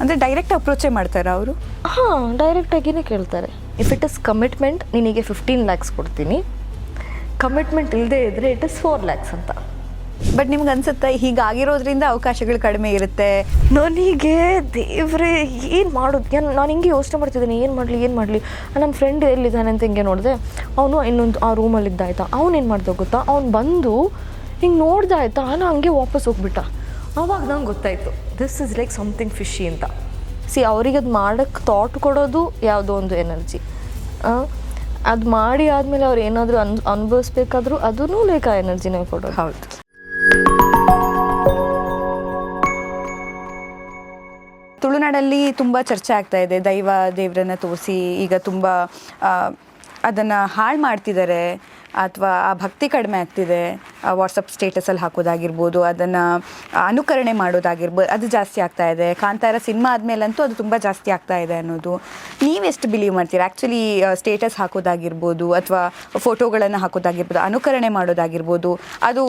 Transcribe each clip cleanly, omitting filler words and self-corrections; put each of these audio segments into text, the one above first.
ಅಂದರೆ ಡೈರೆಕ್ಟ್ ಅಪ್ರೋಚೇ ಮಾಡ್ತಾರಾ ಅವರು? ಹಾಂ, ಡೈರೆಕ್ಟಾಗಿಯೇ ಕೇಳ್ತಾರೆ. ಇಫ್ ಇಟ್ ಇಸ್ ಕಮಿಟ್ಮೆಂಟ್, ನಿನಗೆ 15 lakhs ಕೊಡ್ತೀನಿ, ಕಮಿಟ್ಮೆಂಟ್ ಇಲ್ಲದೆ ಇದ್ದರೆ ಇಟ್ ಇಸ್ 4 lakhs ಅಂತ. ಬಟ್ ನಿಮ್ಗೆ ಅನ್ಸುತ್ತೆ ಹೀಗಾಗಿರೋದ್ರಿಂದ ಅವಕಾಶಗಳು ಕಡಿಮೆ ಇರುತ್ತೆ? ನನಗೆ ದೇವ್ರೆ ಏನು ಮಾಡೋದು, ನಾನು ಹಿಂಗೆ ಯೋಚನೆ ಮಾಡ್ತಿದ್ದೀನಿ, ಏನು ಮಾಡಲಿ. ನನ್ನ ಫ್ರೆಂಡ್ ಎಲ್ಲಿದ್ದಾನೆ ಅಂತ ಹಿಂಗೆ ನೋಡಿದೆ, ಅವನು ಇನ್ನೊಂದು ಆ ರೂಮಲ್ಲಿದ್ದ ಆಯಿತಾ. ಅವ್ನು ಏನು ಮಾಡ್ದೆ ಗೊತ್ತಾ, ಅವ್ನು ಬಂದು ಹಿಂಗೆ ನೋಡ್ದೆ ಆಯಿತಾ, ನಾನು ಹಂಗೆ ವಾಪಸ್ ಹೋಗ್ಬಿಟ್ಟ. ಆವಾಗ ನಂಗೆ ಗೊತ್ತಾಯಿತು this is like something fishy ಅಂತ. ಅವರಿಗೆ ಅದು ಮಾಡೋಕ್ಕೆ ಥಾಟ್ ಕೊಡೋದು ಯಾವುದೋ ಒಂದು ಎನರ್ಜಿ. ಅದು ಮಾಡಿ ಆದಮೇಲೆ ಅವ್ರು ಏನಾದರೂ ಅನುಭವಿಸ್ಬೇಕಾದ್ರೂ ಅದೂ ಲೈಕ್ ಆ ಎನರ್ಜಿನೇ ಕೊಡೋದು. ಹೌದು. ತುಳುನಾಡಲ್ಲಿ ತುಂಬ ಚರ್ಚೆ ಆಗ್ತಾ ಇದೆ, ದೇವರನ್ನು ತೋರಿಸಿ ಈಗ ತುಂಬ ಅದನ್ನು ಹಾಳು ಮಾಡ್ತಿದ್ದಾರೆ, ಅಥವಾ ಆ ಭಕ್ತಿ ಕಡಿಮೆ ಆಗ್ತಿದೆ. ವಾಟ್ಸಪ್ ಸ್ಟೇಟಸಲ್ಲಿ ಹಾಕೋದಾಗಿರ್ಬೋದು, ಅದನ್ನು ಅನುಕರಣೆ ಮಾಡೋದಾಗಿರ್ಬೋದು, ಅದು ಜಾಸ್ತಿ ಆಗ್ತಾ ಇದೆ. ಕಾಂತಾರ ಸಿನಿಮಾ ಆದಮೇಲಂತೂ ಅದು ತುಂಬ ಜಾಸ್ತಿ ಆಗ್ತಾ ಇದೆ ಅನ್ನೋದು. ನೀವೆಷ್ಟು ಬಿಲೀವ್ ಮಾಡ್ತೀರಾ? ಆ್ಯಕ್ಚುಲಿ ಸ್ಟೇಟಸ್ ಹಾಕೋದಾಗಿರ್ಬೋದು, ಅಥವಾ ಫೋಟೋಗಳನ್ನು ಹಾಕೋದಾಗಿರ್ಬೋದು, ಅನುಕರಣೆ ಮಾಡೋದಾಗಿರ್ಬೋದು, ಅದು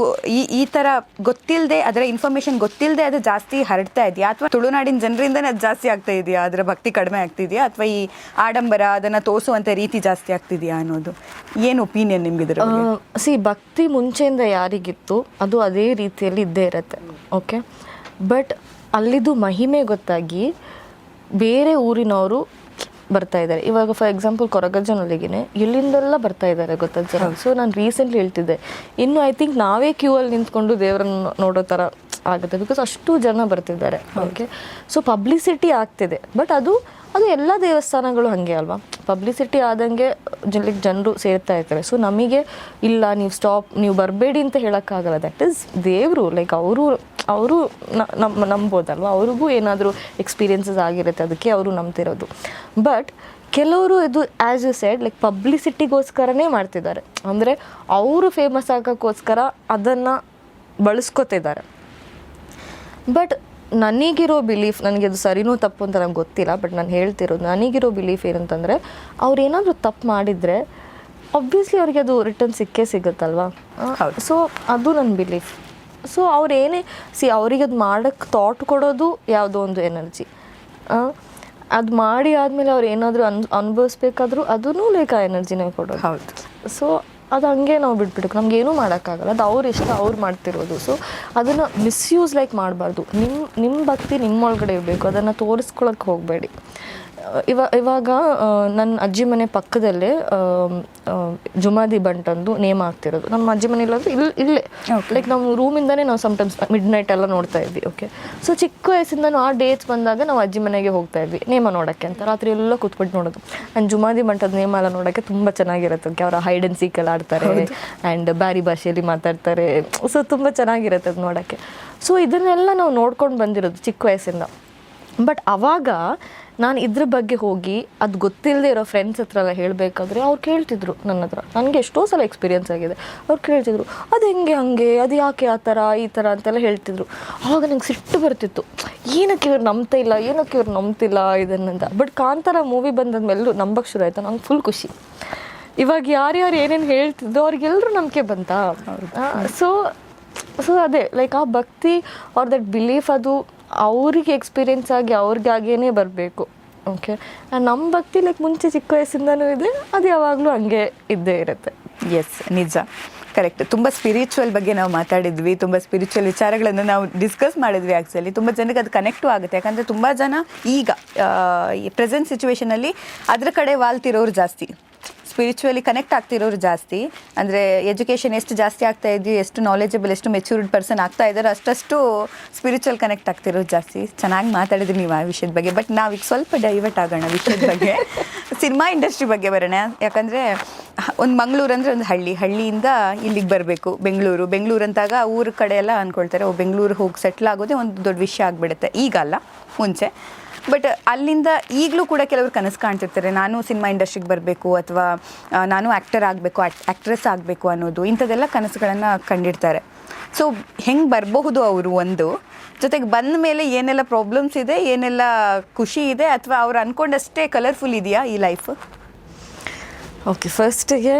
ಈ ಥರ ಗೊತ್ತಿಲ್ಲದೆ, ಅದರ ಇನ್ಫಾರ್ಮೇಷನ್ ಗೊತ್ತಿಲ್ಲದೆ ಅದು ಜಾಸ್ತಿ ಹರಡ್ತಾ ಇದೆಯಾ, ಅಥವಾ ತುಳುನಾಡಿನ ಜನರಿಂದನೇ ಅದು ಜಾಸ್ತಿ ಆಗ್ತಾ ಇದೆಯಾ, ಅದರ ಭಕ್ತಿ ಕಡಿಮೆ ಆಗ್ತಿದೆಯಾ, ಅಥವಾ ಈ ಆಡಂಬರ ಅದನ್ನು ತೋರಿಸುವಂಥ ರೀತಿ ಜಾಸ್ತಿ ಆಗ್ತಿದೆಯಾ ಅನ್ನೋದು ಏನು ಒಪಿನಿಯನ್ ನಿಮ್ಗೆ? ಭಕ್ತಿ ಮುಂಚೆಯಿಂದ ಯಾರಿಗಿತ್ತು ಅದು ಅದೇ ರೀತಿಯಲ್ಲಿ ಇದ್ದೇ ಇರುತ್ತೆ. ಓಕೆ, ಬಟ್ ಅಲ್ಲಿದು ಮಹಿಮೆ ಗೊತ್ತಾಗಿ ಬೇರೆ ಊರಿನವರು ಬರ್ತಾ ಇದ್ದಾರೆ. ಇವಾಗ ಫಾರ್ ಎಕ್ಸಾಂಪಲ್ ಕೊರಗಜ್ಜನಲ್ಲಿಗೆ ಎಲ್ಲಿಂದೆಲ್ಲ ಬರ್ತಾ ಇದ್ದಾರೆ ಗೊತ್ತಾ ಜನ. ಸೊ ನಾನು ರೀಸೆಂಟ್ಲಿ ಹೇಳ್ತಿದ್ದೆ, ಇನ್ನು ಐ ಥಿಂಕ್ ನಾವೇ ಕ್ಯೂ ಅಲ್ಲಿ ನಿಂತ್ಕೊಂಡು ದೇವರನ್ನು ನೋಡೋ ಥರ ಆಗುತ್ತೆ, ಬಿಕಾಸ್ ಅಷ್ಟು ಜನ ಬರ್ತಿದ್ದಾರೆ. ಓಕೆ, ಸೊ ಪಬ್ಲಿಸಿಟಿ ಆಗ್ತಿದೆ, ಬಟ್ ಅದು ಎಲ್ಲ ದೇವಸ್ಥಾನಗಳು ಹಾಗೆ ಅಲ್ವಾ, ಪಬ್ಲಿಸಿಟಿ ಆದಂಗೆ ಜನರು ಸೇರ್ತಾ ಇರ್ತಾರೆ. ಸೊ ನಮಗೆ ಇಲ್ಲ ನೀವು ಬರಬೇಡಿ ಅಂತ ಹೇಳೋಕ್ಕಾಗಲ್ಲ. ದಟ್ ಈಸ್ ದೇವರು, ಲೈಕ್ ಅವರು ನಂಬೋದಲ್ವ, ಅವ್ರಿಗೂ ಏನಾದರೂ ಎಕ್ಸ್ಪೀರಿಯನ್ಸಸ್ ಆಗಿರುತ್ತೆ, ಅದಕ್ಕೆ ಅವರು ನಂಬ್ತಿರೋದು. ಬಟ್ ಕೆಲವರು ಇದು ಆ್ಯಸ್ ಯು ಸೆಡ್ ಲೈಕ್ ಪಬ್ಲಿಸಿಟಿಗೋಸ್ಕರನೇ ಮಾಡ್ತಿದ್ದಾರೆ, ಅಂದರೆ ಅವರು ಫೇಮಸ್ ಆಗೋಕ್ಕೋಸ್ಕರ ಅದನ್ನು ಬಳಸ್ಕೊತಿದ್ದಾರೆ. ಬಟ್ ನನಗಿರೋ ಬಿಲೀಫ್, ನನಗೆ ಅದು ಸರಿನೋ ತಪ್ಪು ಅಂತ ನಂಗೆ ಗೊತ್ತಿಲ್ಲ, ಬಟ್ ನಾನು ಹೇಳ್ತಿರೋದು ನನಗಿರೋ ಬಿಲೀಫ್ ಏನಂತಂದರೆ, ಅವ್ರು ಏನಾದರೂ ತಪ್ಪು ಮಾಡಿದರೆ ಆಬ್ವಿಯಸ್ಲಿ ಅವ್ರಿಗೆ ಅದು ರಿಟರ್ನ್ ಸಿಗುತ್ತಲ್ವಾ. ಸೊ ಅದು ನನ್ನ ಬಿಲೀಫ್. ಸೊ ಅವ್ರೇನೇ ಅವರಿಗೆ ಅದು ಮಾಡೋಕ್ಕೆ ಥಾಟ್ ಕೊಡೋದು ಯಾವುದೋ ಒಂದು ಎನರ್ಜಿ. ಅದು ಮಾಡಿ ಆದಮೇಲೆ ಅವ್ರು ಏನಾದರೂ ಅನುಭವಿಸ್ಬೇಕಾದ್ರೂ ಅದೂ ಲೈಕ್ ಆ ಎನರ್ಜಿನೇ ಕೊಡೋದು. ಹೌದು. ಸೊ ಅದು ಹಂಗೆ ನಾವು ಬಿಟ್ಬಿಟ್ಟು ನಮಗೇನೂ ಮಾಡೋಕ್ಕಾಗಲ್ಲ, ಅದು ಅವ್ರ ಇಷ್ಟ, ಅವ್ರು ಮಾಡ್ತಿರೋದು. ಸೊ ಅದನ್ನು ಮಿಸ್ಯೂಸ್ ಲೈಕ್ ಮಾಡಬಾರ್ದು. ನಿಮ್ಮ ಭಕ್ತಿ ನಿಮ್ಮೊಳಗಡೆ ಇರಬೇಕು, ಅದನ್ನು ತೋರಿಸ್ಕೊಳಕ್ಕೆ ಹೋಗಬೇಡಿ. ಇವಾಗ ನನ್ನ ಅಜ್ಜಿ ಮನೆ ಪಕ್ಕದಲ್ಲೇ ಜುಮಾದಿ ಬಂಟಂದು ನೇಮ ಆಗ್ತಿರೋದು. ನಮ್ಮ ಅಜ್ಜಿ ಮನೆಯಲ್ಲಂದ್ರೆ ಇಲ್ಲೇ ಲೈಕ್ ನಮ್ಮ ರೂಮಿಂದನೇ ನಾವು ಸಮ್ಟೈಮ್ಸ್ ಮಿಡ್ ನೈಟ್ ಎಲ್ಲ ನೋಡ್ತಾ ಇದ್ವಿ. ಓಕೆ, ಸೊ ಚಿಕ್ಕ ವಯಸ್ಸಿಂದ ಆ ಡೇಟ್ಸ್ ಬಂದಾಗ ನಾವು ಅಜ್ಜಿ ಮನೆಗೆ ಹೋಗ್ತಾ ಇದ್ವಿ ನೇಮ ನೋಡೋಕ್ಕೆ ಅಂತ. ರಾತ್ರಿ ಎಲ್ಲ ಕೂತ್ಬಿಟ್ಟು ನೋಡೋದು. ನಾನು ಜುಮಾದಿ ಬಂಟದ ನೇಮ ಎಲ್ಲ ನೋಡೋಕ್ಕೆ ತುಂಬ ಚೆನ್ನಾಗಿರುತ್ತೆ. ಓಕೆ, ಅವರ ಹೈಡ್ ಆ್ಯಂಡ್ ಸೀಕ್ ಎಲ್ಲ ಆಡ್ತಾರೆ ಆ್ಯಂಡ್ ಬ್ಯಾರಿ ಭಾಷೆಯಲ್ಲಿ ಮಾತಾಡ್ತಾರೆ. ಸೊ ತುಂಬ ಚೆನ್ನಾಗಿರುತ್ತೆ ಅದು ನೋಡೋಕ್ಕೆ. ಸೊ ಇದನ್ನೆಲ್ಲ ನಾವು ನೋಡ್ಕೊಂಡು ಬಂದಿರೋದು ಚಿಕ್ಕ ವಯಸ್ಸಿಂದ. ಬಟ್ ಅವಾಗ ನಾನು ಇದ್ರ ಬಗ್ಗೆ ಹೋಗಿ ಅದು ಗೊತ್ತಿಲ್ಲದೆ ಇರೋ ಫ್ರೆಂಡ್ಸ್ ಹತ್ರ ಎಲ್ಲ ಹೇಳಬೇಕಾದ್ರೆ ಅವ್ರು ಕೇಳ್ತಿದ್ರು ನನ್ನ ಹತ್ರ. ನನಗೆ ಎಷ್ಟೋ ಸಲ ಎಕ್ಸ್ಪೀರಿಯನ್ಸ್ ಆಗಿದೆ. ಅವ್ರು ಕೇಳ್ತಿದ್ರು, ಅದು ಹೆಂಗೆ ಹಂಗೆ, ಅದು ಯಾಕೆ ಆ ಥರ ಈ ಥರ ಅಂತೆಲ್ಲ ಹೇಳ್ತಿದ್ರು. ಆವಾಗ ನಂಗೆ ಸಿಟ್ಟು ಬರ್ತಿತ್ತು, ಏನಕ್ಕೆ ಇವ್ರು ನಂಬ್ತಿಲ್ಲ ಇದನ್ನಂತ. ಬಟ್ ಕಾಂತಾರ ಮೂವಿ ಬಂದಾದ್ಮೇಲೆ ನಂಬಕ್ಕೆ ಶುರು ಆಯಿತು. ನಂಗೆ ಫುಲ್ ಖುಷಿ. ಇವಾಗ ಯಾರ್ಯಾರು ಏನೇನು ಹೇಳ್ತಿದ್ದು ಅವ್ರಿಗೆಲ್ಲರೂ ನಂಬಿಕೆ ಬಂತಾ. ಸೊ ಅದೇ ಲೈಕ್ ಆ ಭಕ್ತಿ ಆರ್ ದಟ್ ಬಿಲೀಫ್ ಅದು ಅವ್ರಿಗೆ ಎಕ್ಸ್ಪೀರಿಯೆನ್ಸ್ ಆಗಿ ಅವ್ರಿಗಾಗೇ ಬರಬೇಕು. ಓಕೆ, ನಮ್ಮ ಭಕ್ತಿ ಲೈಕ್ ಮುಂಚೆ ಚಿಕ್ಕ ವಯಸ್ಸಿಂದನೂ ಇದೆ, ಅದು ಯಾವಾಗಲೂ ಹಂಗೆ ಇದ್ದೇ ಇರುತ್ತೆ. ಎಸ್, ನಿಜ, ಕರೆಕ್ಟ್. ತುಂಬ ಸ್ಪಿರಿಚುವಲ್ ಬಗ್ಗೆ ನಾವು ಮಾತಾಡಿದ್ವಿ, ತುಂಬ ಸ್ಪಿರಿಚುವಲ್ ವಿಚಾರಗಳನ್ನು ನಾವು ಡಿಸ್ಕಸ್ ಮಾಡಿದ್ವಿ. ಆ್ಯಕ್ಚುಲಿ ತುಂಬ ಜನಕ್ಕೆ ಅದು ಕನೆಕ್ಟು ಆಗುತ್ತೆ, ಯಾಕಂದರೆ ತುಂಬ ಜನ ಈಗ ಪ್ರೆಸೆಂಟ್ ಸಿಚುವೇಷನಲ್ಲಿ ಅದ್ರ ಕಡೆ ವಾಲ್ತಿರೋರು ಜಾಸ್ತಿ, ಸ್ಪಿರಿಚುವಲಿ ಕನೆಕ್ಟ್ ಆಗ್ತಿರೋರು ಜಾಸ್ತಿ. ಅಂದರೆ ಎಜುಕೇಷನ್ ಎಷ್ಟು ಜಾಸ್ತಿ ಆಗ್ತಾ ಇದೆಯೋ, ಎಷ್ಟು ನಾಲೆಜಬಲ್, ಎಷ್ಟು ಮೆಚ್ಯೂರ್ಡ್ ಪರ್ಸನ್ ಆಗ್ತಾ ಇದ್ದಾರೆ, ಅಷ್ಟು ಸ್ಪಿರಿಚುವಲ್ ಕನೆಕ್ಟ್ ಆಗ್ತಿರೋರು ಜಾಸ್ತಿ. ಚೆನ್ನಾಗಿ ಮಾತಾಡಿದ್ರಿ ನೀವು ಆ ವಿಷಯದ ಬಗ್ಗೆ. ಬಟ್ ನಾವೀಗ ಸ್ವಲ್ಪ ಡೈವರ್ಟ್ ಆಗೋಣ ವಿಷಯದ ಬಗ್ಗೆ. ಸಿನಿಮಾ ಇಂಡಸ್ಟ್ರಿ ಬಗ್ಗೆ ಬರೋಣ. ಯಾಕಂದರೆ ಒಂದು ಮಂಗಳೂರು ಅಂದರೆ ಒಂದು ಹಳ್ಳಿಯಿಂದ ಇಲ್ಲಿಗೆ ಬರಬೇಕು ಬೆಂಗಳೂರು ಅಂತಾಗ ಊರ ಕಡೆ ಎಲ್ಲ ಅಂದ್ಕೊಳ್ತಾರೆ, ಬೆಂಗಳೂರು ಹೋಗಿ ಸೆಟ್ಲ್ ಆಗೋದೇ ಒಂದು ದೊಡ್ಡ ವಿಷಯ ಆಗಿಬಿಡುತ್ತೆ. ಈಗ ಅಲ್ಲ, ಮುಂಚೆ. ಬಟ್ ಅಲ್ಲಿಂದ ಈಗಲೂ ಕೂಡ ಕೆಲವರು ಕನಸು ಕಾಣ್ತಿರ್ತಾರೆ, ನಾನು ಸಿನಿಮಾ ಇಂಡಸ್ಟ್ರಿಗೆ ಬರಬೇಕು, ಅಥವಾ ನಾನು ಆ್ಯಕ್ಟರ್ ಆಗಬೇಕು, ಆ್ಯಕ್ಟ್ರೆಸ್ ಆಗಬೇಕು ಅನ್ನೋದು, ಇಂಥದ್ದೆಲ್ಲ ಕನಸುಗಳನ್ನು ಕಂಡಿಡ್ತಾರೆ. ಸೊ ಹೆಂಗೆ ಬರಬಹುದು ಅವರು, ಒಂದು ಜೊತೆಗೆ ಬಂದ ಮೇಲೆ ಏನೆಲ್ಲ ಪ್ರಾಬ್ಲಮ್ಸ್ ಇದೆ, ಏನೆಲ್ಲ ಖುಷಿ ಇದೆ, ಅಥವಾ ಅವ್ರು ಅಂದ್ಕೊಂಡಷ್ಟೇ ಕಲರ್ಫುಲ್ ಇದೆಯಾ ಈ ಲೈಫ್? ಓಕೆ, ಫಸ್ಟಿಗೆ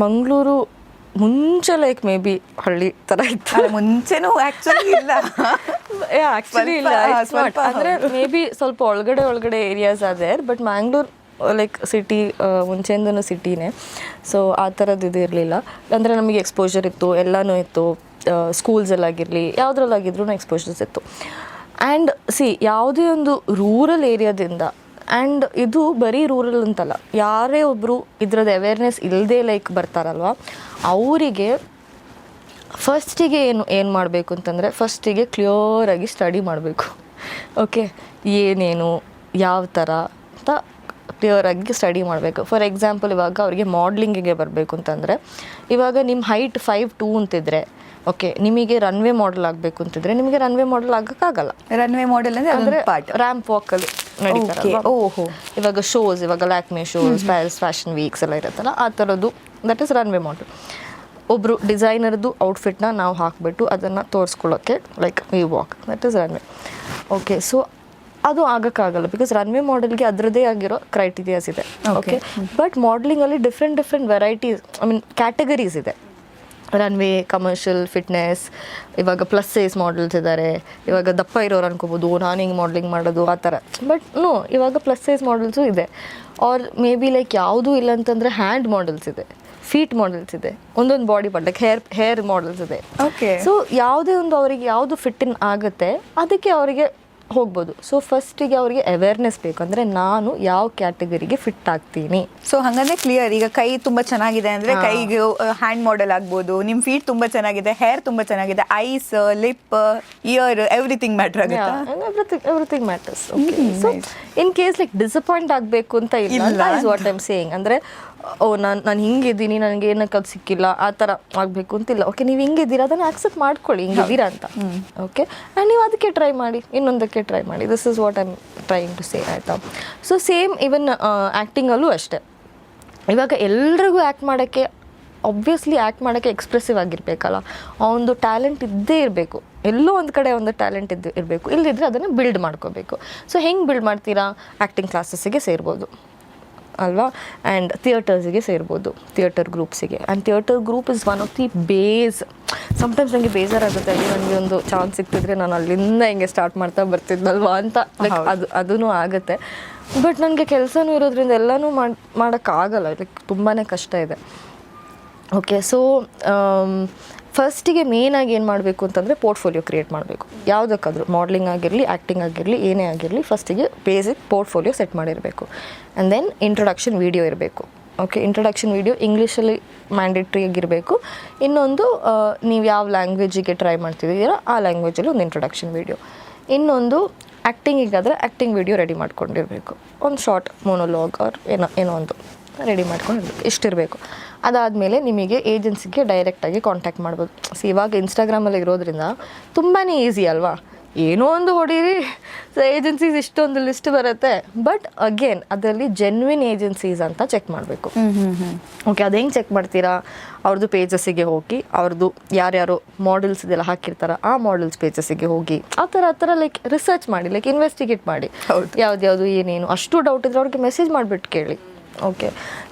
ಮಂಗಳೂರು ಮುಂಚೆ ಲೈಕ್ ಮೇ ಬಿ ಹಳ್ಳಿ ಥರ ಇತ್ತು. ಅಲ್ಲ, ಮುಂಚೆನೂ ಆ್ಯಕ್ಚುಲಿ ಇಲ್ಲ. ಆ್ಯಕ್ಚುಲಿ ಇಲ್ಲ, ಸ್ವಲ್ಪ ಅಂದರೆ ಮೇ ಬಿ ಸ್ವಲ್ಪ ಒಳಗಡೆ ಏರಿಯಾಸ್ ಅದೇ, ಬಟ್ ಮ್ಯಾಂಗ್ಳೂರ್ ಲೈಕ್ ಸಿಟಿ ಮುಂಚೆಯಿಂದನೂ ಸಿಟಿನೇ. ಸೊ ಆ ಥರದ್ದು ಇದು ಇರಲಿಲ್ಲ. ಅಂದರೆ ನಮಗೆ ಎಕ್ಸ್ಪೋಜರ್ ಇತ್ತು, ಎಲ್ಲನೂ ಇತ್ತು, ಸ್ಕೂಲ್ಸಲ್ಲಾಗಿರಲಿ ಯಾವುದ್ರಲ್ಲಾಗಿದ್ರೂ ಎಕ್ಸ್ಪೋಜರ್ಸ್ ಇತ್ತು. ಆ್ಯಂಡ್ ಯಾವುದೇ ಒಂದು ರೂರಲ್ ಏರಿಯಾದಿಂದ, ಆ್ಯಂಡ್ ಇದು ಬರೀ ರೂರಲ್ ಅಂತಲ್ಲ, ಯಾರೇ ಒಬ್ಬರು ಇದ್ರದ್ದು ಅವೇರ್ನೆಸ್ ಇಲ್ಲದೆ ಲೈಕ್ ಬರ್ತಾರಲ್ವ, ಅವರಿಗೆ ಫಸ್ಟಿಗೆ ಏನು ಮಾಡಬೇಕು ಅಂತಂದರೆ, ಫಸ್ಟಿಗೆ ಕ್ಲಿಯರಾಗಿ ಸ್ಟಡಿ ಮಾಡಬೇಕು. ಓಕೆ, ಏನೇನು ಯಾವ ಥರ ಅಂತ ಕ್ಲಿಯರಾಗಿ ಸ್ಟಡಿ ಮಾಡಬೇಕು. ಫಾರ್ ಎಕ್ಸಾಂಪಲ್, ಇವಾಗ ಅವರಿಗೆ ಮಾಡಲಿಂಗಿಗೆ ಬರಬೇಕು ಅಂತಂದರೆ, ಇವಾಗ ನಿಮ್ಮ ಹೈಟ್ 5'2" ಅಂತಿದ್ರೆ, ಓಕೆ, ನಿಮಗೆ ರನ್ವೇ ಮಾಡೆಲ್ ಆಗಬೇಕು ಅಂತಿದ್ರೆ ನಿಮಗೆ ರನ್ವೇ ಮಾಡೆಲ್ ಆಗೋಕ್ಕಾಗಲ್ಲ. ರನ್ವೇ ಮಾಡೆಲ್ ಅಂದರೆ ರ್ಯಾಂಪ್ ವಾಕಲ್ಲಿ ನಡೀತಾರಲ್ವ. ಓಹೋ, ಇವಾಗ ಶೋಸ್, ಇವಾಗ Lakme shows, Paris fashion weeks ಎಲ್ಲ ಇರುತ್ತಲ್ಲ, ಆ ಥರದ್ದು ದಟ್ ಈಸ್ ರನ್ವೇ ಮಾಡೆಲ್. ಒಬ್ಬರು ಡಿಸೈನರ್ದು ಔಟ್ಫಿಟ್ನ ನಾವು ಹಾಕಿಬಿಟ್ಟು ಅದನ್ನು ತೋರಿಸ್ಕೊಳ್ಳೋಕ್ಕೆ like we walk, that is runway. Okay, so ಅದು ಆಗೋಕ್ಕಾಗಲ್ಲ, ಬಿಕಾಸ್ ರನ್ವೇ ಮಾಡೆಲ್ಗೆ ಅದರದ್ದೇ ಆಗಿರೋ ಕ್ರೈಟೀರಿಯಾಸ್ ಇದೆ. ಓಕೆ, ಬಟ್ ಮಾಡಲಿಂಗಲ್ಲಿ different varieties, I mean categories ಇದೆ. ರನ್ವೇ, ಕಮರ್ಷಿಯಲ್, ಫಿಟ್ನೆಸ್, ಇವಾಗ ಪ್ಲಸ್ ಸೈಜ್ ಮಾಡಲ್ಸ್ ಇದ್ದಾರೆ. ಇವಾಗ ದಪ್ಪ ಇರೋರು ಅನ್ಕೋಬೋದು ನಾನು ಹಿಂಗೆ ಮಾಡಲಿಂಗ್ ಮಾಡೋದು ಆ ಥರ, ಬಟ್ ನೋ, ಇವಾಗ ಪ್ಲಸ್ ಸೈಜ್ ಮಾಡಲ್ಸು ಇದೆ. ಆರ್ ಮೇ ಬಿ ಲೈಕ್ ಯಾವುದೂ ಇಲ್ಲ ಅಂತಂದರೆ ಹ್ಯಾಂಡ್ ಮಾಡಲ್ಸ್ ಇದೆ, ಫೀಟ್ ಮಾಡಲ್ಸ್ ಇದೆ, ಒಂದೊಂದು body part like hair models ಇದೆ. ಓಕೆ, ಸೊ ಯಾವುದೇ ಒಂದು ಅವರಿಗೆ ಯಾವುದು ಫಿಟ್ ಇನ್ ಆಗುತ್ತೆ ಅದಕ್ಕೆ ಅವರಿಗೆ ಹೋಗ್ಬೋದು. ಸೊ ಫಸ್ಟಿಗೆ ಅವರಿಗೆ ಅವೇರ್ನೆಸ್ ಬೇಕು, ಅಂದರೆ ನಾನು ಯಾವ ಕ್ಯಾಟಗರಿಗೆ ಫಿಟ್ ಆಗ್ತೀನಿ. ಸೊ ಹಂಗಂದ್ರೆ ಕ್ಲಿಯರ್. ಈಗ ಕೈ ತುಂಬಾ ಚೆನ್ನಾಗಿದೆ ಅಂದ್ರೆ ಕೈಗೆ ಹ್ಯಾಂಡ್ ಮಾಡೆಲ್ ಆಗ್ಬೋದು, ನಿಮ್ ಫೀಟ್ ತುಂಬಾ ಚೆನ್ನಾಗಿದೆ, ಹೇರ್ ತುಂಬಾ ಚೆನ್ನಾಗಿದೆ, eyes, lip, ear, everything matter ಆಗುತ್ತೆ. Everything matters. So in case like disappoint ಆಗಬೇಕು ಅಂತ ಇಲ್ಲ, is what I am saying. ಅಂದರೆ ನಾನು ಹಿಂಗಿದ್ದೀನಿ, ನನಗೆ ಏನಕ್ಕೆ ಅದು ಸಿಕ್ಕಿಲ್ಲ ಆ ಥರ ಆಗಬೇಕು ಅಂತಿಲ್ಲ. ಓಕೆ, ನೀವು ಹಿಂಗಿದ್ದೀರಾ, ಅದನ್ನು ಆಕ್ಸೆಪ್ಟ್ ಮಾಡ್ಕೊಳ್ಳಿ ಹಿಂಗಿದ್ದೀರಾ ಅಂತ. ಓಕೆ, ಆ್ಯಂಡ್ ನೀವು ಅದಕ್ಕೆ ಟ್ರೈ ಮಾಡಿ, ಇನ್ನೊಂದಕ್ಕೆ ಟ್ರೈ ಮಾಡಿ. This is what I am trying to say, ಆಯಿತಾ. ಸೊ ಸೇಮ್ ಈವನ್ ಆ್ಯಕ್ಟಿಂಗಲ್ಲೂ ಅಷ್ಟೇ. ಇವಾಗ ಎಲ್ರಿಗೂ ಆ್ಯಕ್ಟ್ ಮಾಡೋಕ್ಕೆ, ಒಬ್ವಿಯಸ್ಲಿ ಆ್ಯಕ್ಟ್ ಮಾಡೋಕ್ಕೆ ಎಕ್ಸ್ಪ್ರೆಸಿವ್ ಆಗಿರಬೇಕಲ್ಲ, ಆ ಒಂದು ಟ್ಯಾಲೆಂಟ್ ಇದ್ದೇ ಇರಬೇಕು. ಎಲ್ಲೋ ಒಂದು ಕಡೆ ಒಂದು ಟ್ಯಾಲೆಂಟ್ ಇರಬೇಕು, ಇಲ್ಲದಿದ್ದರೆ ಅದನ್ನು ಬಿಲ್ಡ್ ಮಾಡ್ಕೋಬೇಕು. ಸೊ ಹೆಂಗೆ ಬಿಲ್ಡ್ ಮಾಡ್ತೀರಾ? ಆ್ಯಕ್ಟಿಂಗ್ ಕ್ಲಾಸಸ್ಸಿಗೆ ಸೇರ್ಬೋದು ಅಲ್ವಾ, ಆ್ಯಂಡ್ ಥಿಯೇಟರ್ಸಿಗೆ ಸೇರ್ಬೋದು, ಥಿಯೇಟರ್ ಗ್ರೂಪ್ಸಿಗೆ. And theatre group is one of the base. Sometimes ನನಗೆ ಬೇಜಾರಾಗುತ್ತೆ, ಅಲ್ಲಿ ನನಗೆ ಒಂದು ಚಾನ್ಸ್ ಸಿಗ್ತಿದ್ರೆ ನಾನು ಅಲ್ಲಿಂದ ಹಿಂಗೆ ಸ್ಟಾರ್ಟ್ ಮಾಡ್ತಾ ಬರ್ತಿದ್ನಲ್ವಾ ಅಂತ, ಲೈಕ್ ಅದೂ ಆಗುತ್ತೆ. ಬಟ್ ನನಗೆ ಕೆಲಸನೂ ಇರೋದ್ರಿಂದ ಎಲ್ಲನೂ ಮಾಡೋಕ್ಕಾಗಲ್ಲ, ಲೈಕ್ ತುಂಬಾ ಕಷ್ಟ ಇದೆ. ಓಕೆ, ಸೊ ಫಸ್ಟಿಗೆ ಮೇಯ್ನಾಗಿ ಏನು ಮಾಡಬೇಕು ಅಂತಂದರೆ ಪೋರ್ಟ್ಫೋಲಿಯೋ ಕ್ರಿಯೇಟ್ ಮಾಡಬೇಕು. ಯಾವುದಕ್ಕಾದರೂ ಮಾಡಲಿಂಗ್ ಆಗಿರಲಿ, ಆ್ಯಕ್ಟಿಂಗ್ ಆಗಿರಲಿ, ಏನೇ ಆಗಿರಲಿ, ಫಸ್ಟಿಗೆ ಬೇಸಿಕ್ ಪೋರ್ಟ್ಫೋಲಿಯೋ ಸೆಟ್ ಮಾಡಿರಬೇಕು. ಆ್ಯಂಡ್ ದೆನ್ ಇಂಟ್ರೊಡಕ್ಷನ್ ವೀಡಿಯೋ ಇರಬೇಕು. ಓಕೆ, ಇಂಟ್ರೊಡಕ್ಷನ್ ವೀಡಿಯೋ ಇಂಗ್ಲೀಷಲ್ಲಿ ಮ್ಯಾಂಡೇಟ್ರಿ ಆಗಿರಬೇಕು. ಇನ್ನೊಂದು ನೀವು ಯಾವ ಲ್ಯಾಂಗ್ವೇಜಿಗೆ ಟ್ರೈ ಮಾಡ್ತಿದ್ದೀರಾ ಆ ಲ್ಯಾಂಗ್ವೇಜಲ್ಲಿ ಒಂದು ಇಂಟ್ರೊಡಕ್ಷನ್ ವೀಡಿಯೋ. ಇನ್ನೊಂದು ಆ್ಯಕ್ಟಿಂಗಿಗಾದರೆ ಆ್ಯಕ್ಟಿಂಗ್ ವೀಡಿಯೋ ರೆಡಿ ಮಾಡ್ಕೊಂಡಿರಬೇಕು. ಒಂದು ಶಾರ್ಟ್ ಮೊನೋಲಾಗ್ ಆರ್ ಏನೋ ಒಂದು ರೆಡಿ ಮಾಡ್ಕೊಂಡಿರ್ಬೇಕು, ಇಷ್ಟಿರಬೇಕು. ಅದಾದಮೇಲೆ ನಿಮಗೆ ಏಜೆನ್ಸಿಗೆ ಡೈರೆಕ್ಟಾಗಿ ಕಾಂಟ್ಯಾಕ್ಟ್ ಮಾಡ್ಬೋದು. ಇವಾಗ ಇನ್ಸ್ಟಾಗ್ರಾಮಲ್ಲಿ ಇರೋದ್ರಿಂದ ತುಂಬಾ ಈಸಿ ಅಲ್ವಾ, ಏನೋ ಒಂದು ಹೊಡೀರಿ, ಏಜೆನ್ಸೀಸ್ ಇಷ್ಟೊಂದು ಲಿಸ್ಟ್ ಬರುತ್ತೆ. ಬಟ್ ಅಗೇನ್ ಅದರಲ್ಲಿ ಜೆನ್ವಿನ್ ಏಜೆನ್ಸೀಸ್ ಅಂತ ಚೆಕ್ ಮಾಡಬೇಕು. ಓಕೆ, ಅದು ಹೆಂಗೆ ಚೆಕ್ ಮಾಡ್ತೀರಾ? ಅವ್ರದ್ದು ಪೇಜಸ್ಸಿಗೆ ಹೋಗಿ, ಅವ್ರದ್ದು ಯಾರ್ಯಾರು ಮಾಡೆಲ್ಸ್ ಇದೆಲ್ಲ ಹಾಕಿರ್ತಾರೆ ಆ ಮಾಡೆಲ್ಸ್ ಪೇಜಸ್ಸಿಗೆ ಹೋಗಿ ಆ ಥರ ಲೈಕ್ ರಿಸರ್ಚ್ ಮಾಡಿ, ಲೈಕ್ ಇನ್ವೆಸ್ಟಿಗೇಟ್ ಮಾಡಿ, ಯಾವ್ದು ಏನೇನು ಅಷ್ಟು ಡೌಟ್ ಇದ್ರೆ ಅವ್ರಿಗೆ ಮೆಸೇಜ್ ಮಾಡಿಬಿಟ್ಟು ಕೇಳಿ. ಓಕೆ,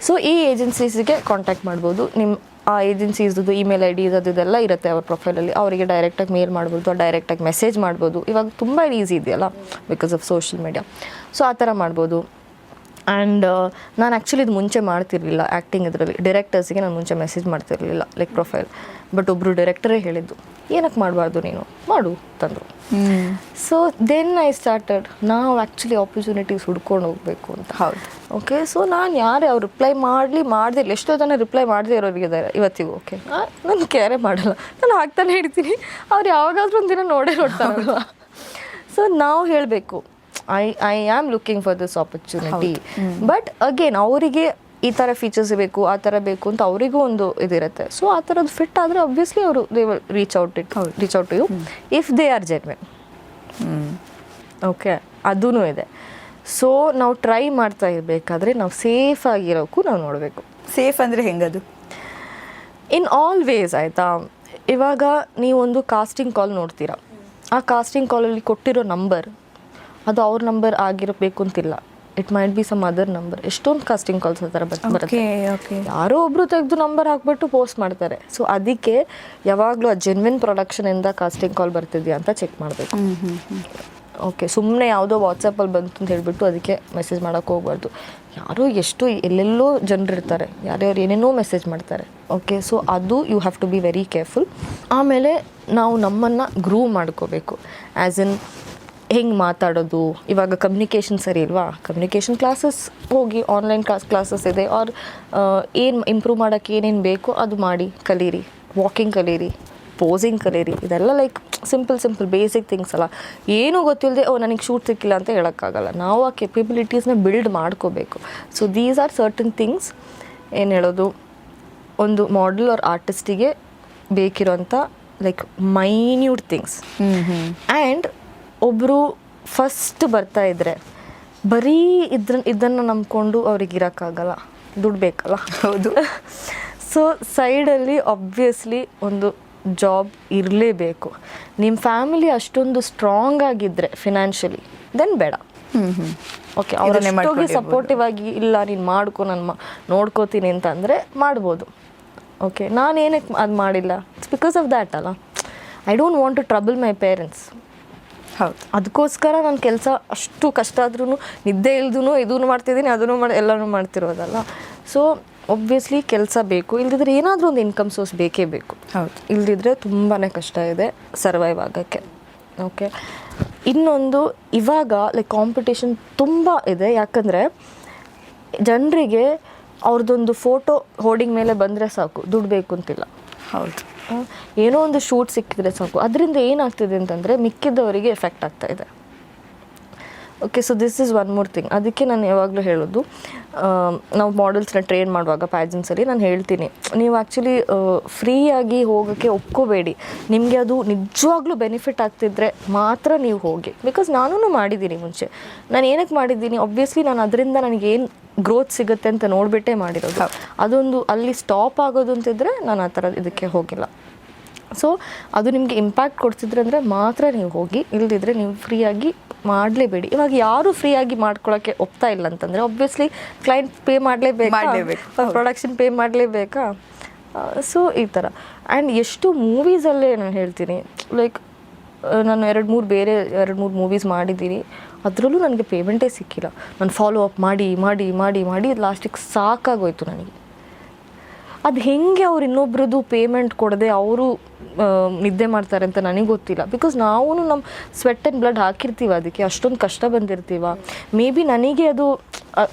ಸೊ ಈ ಏಜೆನ್ಸೀಸಿಗೆ ಕಾಂಟ್ಯಾಕ್ಟ್ ಮಾಡ್ಬೋದು. ನಿಮ್ಮ ಆ ಏಜೆನ್ಸೀಸ್ದು ಇಮೇಲ್ ಐಡೀಸ್ ಅದೆಲ್ಲ ಇರುತ್ತೆ ಅವ್ರ ಪ್ರೊಫೈಲಲ್ಲಿ, ಅವರಿಗೆ ಡೈರೆಕ್ಟಾಗಿ ಮೇಲ್ ಮಾಡ್ಬೋದು, ಡೈರೆಕ್ಟಾಗಿ ಮೆಸೇಜ್ ಮಾಡ್ಬೋದು. ಇವಾಗ ತುಂಬ ಈಸಿ ಇದೆಯಲ್ಲ because of social media. So ಆ ಥರ ಮಾಡ್ಬೋದು. ಆ್ಯಂಡ್ ನಾನು ಆ್ಯಕ್ಚುಲಿ ಇದು ಮುಂಚೆ ಮಾಡ್ತಿರಲಿಲ್ಲ ಆ್ಯಕ್ಟಿಂಗ್ ಇದರಲ್ಲಿ. ಡೈರೆಕ್ಟರ್ಸಿಗೆ ನಾನು ಮುಂಚೆ ಮೆಸೇಜ್ ಮಾಡ್ತಿರಲಿಲ್ಲ ಲೈಕ್ ಪ್ರೊಫೈಲ್. ಬಟ್ ಒಬ್ಬರು ಡೈರೆಕ್ಟರೇ ಹೇಳಿದ್ದು, ಏನಕ್ಕೆ ಮಾಡಬಾರ್ದು ನೀನು ಮಾಡು ತಂದರು. ಸೊ ದೆನ್ ಐ ಸ್ಟಾರ್ಟೆಡ್ ನಾವು ಆ್ಯಕ್ಚುಲಿ ಆಪರ್ಚುನಿಟೀಸ್ ಹುಡ್ಕೊಂಡು ಹೋಗಬೇಕು ಅಂತ. ಹೌದು. ಓಕೆ, ಸೊ ನಾನು ಅವ್ರು ರಿಪ್ಲೈ ಮಾಡದೇ ಇಲ್ಲ, ಎಷ್ಟೋ ಜನ ರಿಪ್ಲೈ ಮಾಡದೇ ಇರೋರಿಗಿದ್ದಾರೆ ಇವತ್ತಿಗೂ. ಓಕೆ, ನಾನು ಕೇರೇ ಮಾಡಲ್ಲ, ನಾನು ಹಾಕ್ತಾನೆ ಇಡ್ತೀನಿ, ಅವ್ರು ಯಾವಾಗಾದ್ರೂ ಒಂದಿನ ನೋಡ್ತಾರಲ್ವ. ಸೊ ನಾವು ಹೇಳಬೇಕು, I am looking for this opportunity. But again ಅವರಿಗೆ ಈ ಥರ ಫೀಚರ್ಸ್ ಬೇಕು, ಆ ಥರ ಬೇಕು ಅಂತ ಅವರಿಗೂ ಒಂದು ಇದಿರುತ್ತೆ. ಸೊ ಆ ಥರದ್ದು ಫಿಟ್ ಆದರೆ ಆಬ್ವಿಯಸ್ಲಿ ಅವರು they will reach out to you if they are genuine. Okay, ಅದೂ ಇದೆ. ಸೊ ನಾವು ಟ್ರೈ ಮಾಡ್ತಾ ಇರಬೇಕಾದ್ರೆ ನಾವು ಸೇಫ್ ಆಗಿರೋಕ್ಕೂ ನಾವು ನೋಡಬೇಕು. ಸೇಫ್ ಅಂದರೆ ಹೆಂಗದು? ಇನ್ ಆಲ್ ವೇಸ್, ಆಯಿತಾ. ಇವಾಗ ನೀವೊಂದು ಕಾಸ್ಟಿಂಗ್ ಕಾಲ್ ನೋಡ್ತೀರಾ, ಆ ಕಾಸ್ಟಿಂಗ್ ಕಾಲಲ್ಲಿ ಕೊಟ್ಟಿರೋ ನಂಬರ್ ಅದು ಅವ್ರ ನಂಬರ್ ಆಗಿರಬೇಕು ಅಂತಿಲ್ಲ. It might be some other number. ಎಷ್ಟೊಂದು ಕಾಸ್ಟಿಂಗ್ ಕಾಲ್ಸ್ ಆ ಥರ ಬರುತ್ತೆ. ಓಕೆ ಯಾರೋ ಒಬ್ಬರು ತೆಗೆದು ನಂಬರ್ ಹಾಕ್ಬಿಟ್ಟು ಪೋಸ್ಟ್ ಮಾಡ್ತಾರೆ. ಸೊ ಅದಕ್ಕೆ ಯಾವಾಗಲೂ ಆ ಜೆನ್ವಿನ್ ಪ್ರೊಡಕ್ಷನಿಂದ ಕಾಸ್ಟಿಂಗ್ ಕಾಲ್ ಬರ್ತಿದೆಯಾ ಅಂತ ಚೆಕ್ ಮಾಡಬೇಕು. ಓಕೆ, ಸುಮ್ಮನೆ ಯಾವುದೋ ವಾಟ್ಸಪ್ಪಲ್ಲಿ ಬಂತು ಅಂತ ಹೇಳಿಬಿಟ್ಟು ಅದಕ್ಕೆ ಮೆಸೇಜ್ ಮಾಡೋಕ್ಕೆ ಹೋಗ್ಬಾರ್ದು. ಯಾರೋ ಎಷ್ಟು ಎಲ್ಲೆಲ್ಲೋ ಜನರು ಇರ್ತಾರೆ, ಯಾರ್ಯಾರು ಏನೇನೋ ಮೆಸೇಜ್ ಮಾಡ್ತಾರೆ. ಓಕೆ, ಸೊ ಅದು you have to be very careful. ಆಮೇಲೆ ನಾವು ನಮ್ಮನ್ನು ಗ್ರೂ ಮಾಡ್ಕೋಬೇಕು. ಆ್ಯಸ್ ಇನ್ ಹೆಂಗೆ ಮಾತಾಡೋದು. ಇವಾಗ ಕಮ್ಯುನಿಕೇಷನ್ ಸರಿ ಇಲ್ವಾ, ಕಮ್ಯುನಿಕೇಷನ್ ಕ್ಲಾಸಸ್ ಹೋಗಿ, ಆನ್ಲೈನ್ ಕ್ಲಾಸಸ್ ಇದೆ, ಆರ್ ಏನು ಇಂಪ್ರೂವ್ ಮಾಡೋಕ್ಕೆ ಏನೇನು ಬೇಕೋ ಅದು ಮಾಡಿ ಕಲೀರಿ. ವಾಕಿಂಗ್ ಕಲೀರಿ, ಪೋಸಿಂಗ್ ಕಲೀರಿ. ಇದೆಲ್ಲ ಲೈಕ್ ಸಿಂಪಲ್ ಬೇಸಿಕ್ ಥಿಂಗ್ಸ್ ಅಲ್ಲ. ಏನೂ ಗೊತ್ತಿಲ್ಲದೆ ನನಗೆ ಶೂಟ್ ಸಿಕ್ಕಿಲ್ಲ ಅಂತ ಹೇಳೋಕ್ಕಾಗಲ್ಲ. ನಾವು ಆ ಕೆಪಬಿಲಿಟೀಸ್ನ ಬಿಲ್ಡ್ ಮಾಡ್ಕೋಬೇಕು. So these are certain things. ಏನು ಹೇಳೋದು, ಒಂದು ಮಾಡೆಲ್ ಆರ್ ಆರ್ಟಿಸ್ಟಿಗೆ ಬೇಕಿರೋಂಥ ಲೈಕ್ ಮೈನ್ಯೂಟ್ ಥಿಂಗ್ಸ್. ಆ್ಯಂಡ್ ಒಬ್ಬರು ಫಸ್ಟ್ ಬರ್ತಾ ಇದ್ದರೆ ಬರೀ ಇದನ್ನು ನಂಬ್ಕೊಂಡು ಅವ್ರಿಗೆ ಇರೋಕ್ಕಾಗಲ್ಲ, ದುಡ್ಡು ಬೇಕಲ್ಲ. ಹೌದು. ಸೊ ಸೈಡಲ್ಲಿ ಆಬ್ವಿಯಸ್ಲಿ ಒಂದು ಜಾಬ್ ಇರಲೇಬೇಕು. ನಿಮ್ಮ ಫ್ಯಾಮಿಲಿ ಅಷ್ಟೊಂದು ಸ್ಟ್ರಾಂಗ್ ಆಗಿದ್ದರೆ ಫಿನಾನ್ಷಿಯಲಿ ದೆನ್ ಬೇಡ. ಓಕೆ, ಅವ್ರಿಗೆ ಸಪೋರ್ಟಿವ್ ಆಗಿ ಇಲ್ಲ ನೀನು ಮಾಡ್ಕೊ, ನಾನು ನೋಡ್ಕೋತೀನಿ ಅಂತ ಅಂದರೆ ಮಾಡ್ಬೋದು. ಓಕೆ, ನಾನು ಏನಕ್ಕೆ ಅದು ಮಾಡಿಲ್ಲ, ಇಟ್ಸ್ ಬಿಕಾಸ್ ಆಫ್ ದ್ಯಾಟ್ ಅಲ್ಲ. I don't want to trouble my parents. ಹೌದು, ಅದಕ್ಕೋಸ್ಕರ ನಾನು ಕೆಲಸ ಅಷ್ಟು ಕಷ್ಟ ಆದ್ರೂ ನಿದ್ದೆ ಇಲ್ದೂ ಇದನ್ನು ಮಾಡ್ತಿದ್ದೀನಿ, ಅದನ್ನು ಎಲ್ಲನೂ ಮಾಡ್ತಿರೋದಲ್ಲ. ಸೊ ಒಬ್ವಿಯಸ್ಲಿ ಕೆಲಸ ಬೇಕು, ಇಲ್ದಿದ್ರೆ ಏನಾದರೂ ಒಂದು ಇನ್ಕಮ್ ಸೋರ್ಸ್ ಬೇಕೇ ಬೇಕು. ಹೌದು, ಇಲ್ದಿದ್ರೆ ತುಂಬಾ ಕಷ್ಟ ಇದೆ ಸರ್ವೈವ್ ಆಗೋಕ್ಕೆ. ಓಕೆ, ಇನ್ನೊಂದು ಇವಾಗ ಲೈಕ್ ಕಾಂಪಿಟೇಷನ್ ತುಂಬ ಇದೆ. ಯಾಕಂದರೆ ಜನರಿಗೆ ಅವ್ರದ್ದೊಂದು ಫೋಟೋ ಹೋರ್ಡಿಂಗ್ ಮೇಲೆ ಬಂದರೆ ಸಾಕು, ದುಡ್ಡು ಬೇಕು ಅಂತಿಲ್ಲ. ಹೌದು, ಏನೋ ಒಂದು ಶೂಟ್ ಸಿಕ್ಕಿದ್ರೆ ಸಾಕು. ಅದರಿಂದ ಏನಾಗ್ತಿದೆ ಅಂತಂದರೆ ಮಿಕ್ಕಿದ್ದವರಿಗೆ ಎಫೆಕ್ಟ್ ಆಗ್ತಾಯಿದೆ. Okay, so this is one more thing. ಅದಕ್ಕೆ ನಾನು ಯಾವಾಗಲೂ ಹೇಳೋದು, ನಾವು ಮಾಡೆಲ್ಸ್ನ ಟ್ರೈನ್ ಮಾಡುವಾಗ ಪ್ಯಾಜೆನ್ಸಲ್ಲಿ ನಾನು ಹೇಳ್ತೀನಿ, ನೀವು ಆ್ಯಕ್ಚುಲಿ ಫ್ರೀಯಾಗಿ ಹೋಗೋಕ್ಕೆ ಒಪ್ಕೋಬೇಡಿ. ನಿಮಗೆ ಅದು ನಿಜವಾಗ್ಲೂ ಬೆನಿಫಿಟ್ ಆಗ್ತಿದ್ರೆ ಮಾತ್ರ ನೀವು ಹೋಗಿ. ಬಿಕಾಸ್ ನಾನೂ ಮಾಡಿದ್ದೀನಿ ಮುಂಚೆ. ನಾನು ಏನಕ್ಕೆ ಮಾಡಿದ್ದೀನಿ, ಆಬ್ವಿಯಸ್ಲಿ ನಾನು ಅದರಿಂದ ನನಗೇನು ಗ್ರೋತ್ ಸಿಗುತ್ತೆ ಅಂತ ನೋಡಿಬಿಟ್ಟೇ ಮಾಡಿರೋದು. ಅದೊಂದು ಅಲ್ಲಿ ಸ್ಟಾಪ್ ಆಗೋದು ಅಂತಿದ್ರೆ ನಾನು ಆ ಥರ ಇದಕ್ಕೆ ಹೋಗಿಲ್ಲ. ಸೊ ಅದು ನಿಮಗೆ ಇಂಪ್ಯಾಕ್ಟ್ ಕೊಡ್ತಿದ್ರೆ ಅಂದರೆ ಮಾತ್ರ ನೀವು ಹೋಗಿ, ಇಲ್ಲದಿದ್ದರೆ ನೀವು ಫ್ರೀಯಾಗಿ ಮಾಡಲೇಬೇಡಿ. ಇವಾಗ ಯಾರು ಫ್ರೀಯಾಗಿ ಮಾಡ್ಕೊಳ್ಳೋಕ್ಕೆ ಒಪ್ತಾ ಇಲ್ಲ ಅಂತಂದರೆ ಆಬ್ವಿಯಸ್ಲಿ ಕ್ಲೈಂಟ್ ಪೇ ಮಾಡಲೇಬೇಕು, ಪ್ರೊಡಕ್ಷನ್ ಪೇ ಮಾಡಲೇಬೇಕಾ. ಸೊ ಈ ಥರ. ಆ್ಯಂಡ್ ಎಷ್ಟು ಮೂವೀಸಲ್ಲೇ ನಾನು ಹೇಳ್ತೀನಿ, ಲೈಕ್ ನಾನು ಎರಡು ಮೂರು ಮೂವೀಸ್ ಮಾಡಿದ್ದೀನಿ, ಅದರಲ್ಲೂ ನನಗೆ ಪೇಮೆಂಟೇ ಸಿಕ್ಕಿಲ್ಲ. ನಾನು ಫಾಲೋ ಅಪ್ ಮಾಡಿ ಮಾಡಿ ಮಾಡಿ ಮಾಡಿ ಲಾಸ್ಟಿಗೆ ಸಾಕಾಗೋಯ್ತು ನನಗೆ. ಅದು ಹೆಂಗೆ ಅವ್ರು ಇನ್ನೊಬ್ರದ್ದು ಪೇಮೆಂಟ್ ಕೊಡದೆ ಅವರು ನಿದ್ದೆ ಮಾಡ್ತಾರೆ ಅಂತ ನನಗೆ ಗೊತ್ತಿಲ್ಲ. ಬಿಕಾಸ್ ನಾವು ನಮ್ಮ ಸ್ವೆಟ್ ಆ್ಯಂಡ್ ಬ್ಲಡ್ ಹಾಕಿರ್ತೀವಿ, ಅದಕ್ಕೆ ಅಷ್ಟೊಂದು ಕಷ್ಟ ಬಂದಿರ್ತೀವ. ಮೇ ಬಿ ನನಗೆ ಅದು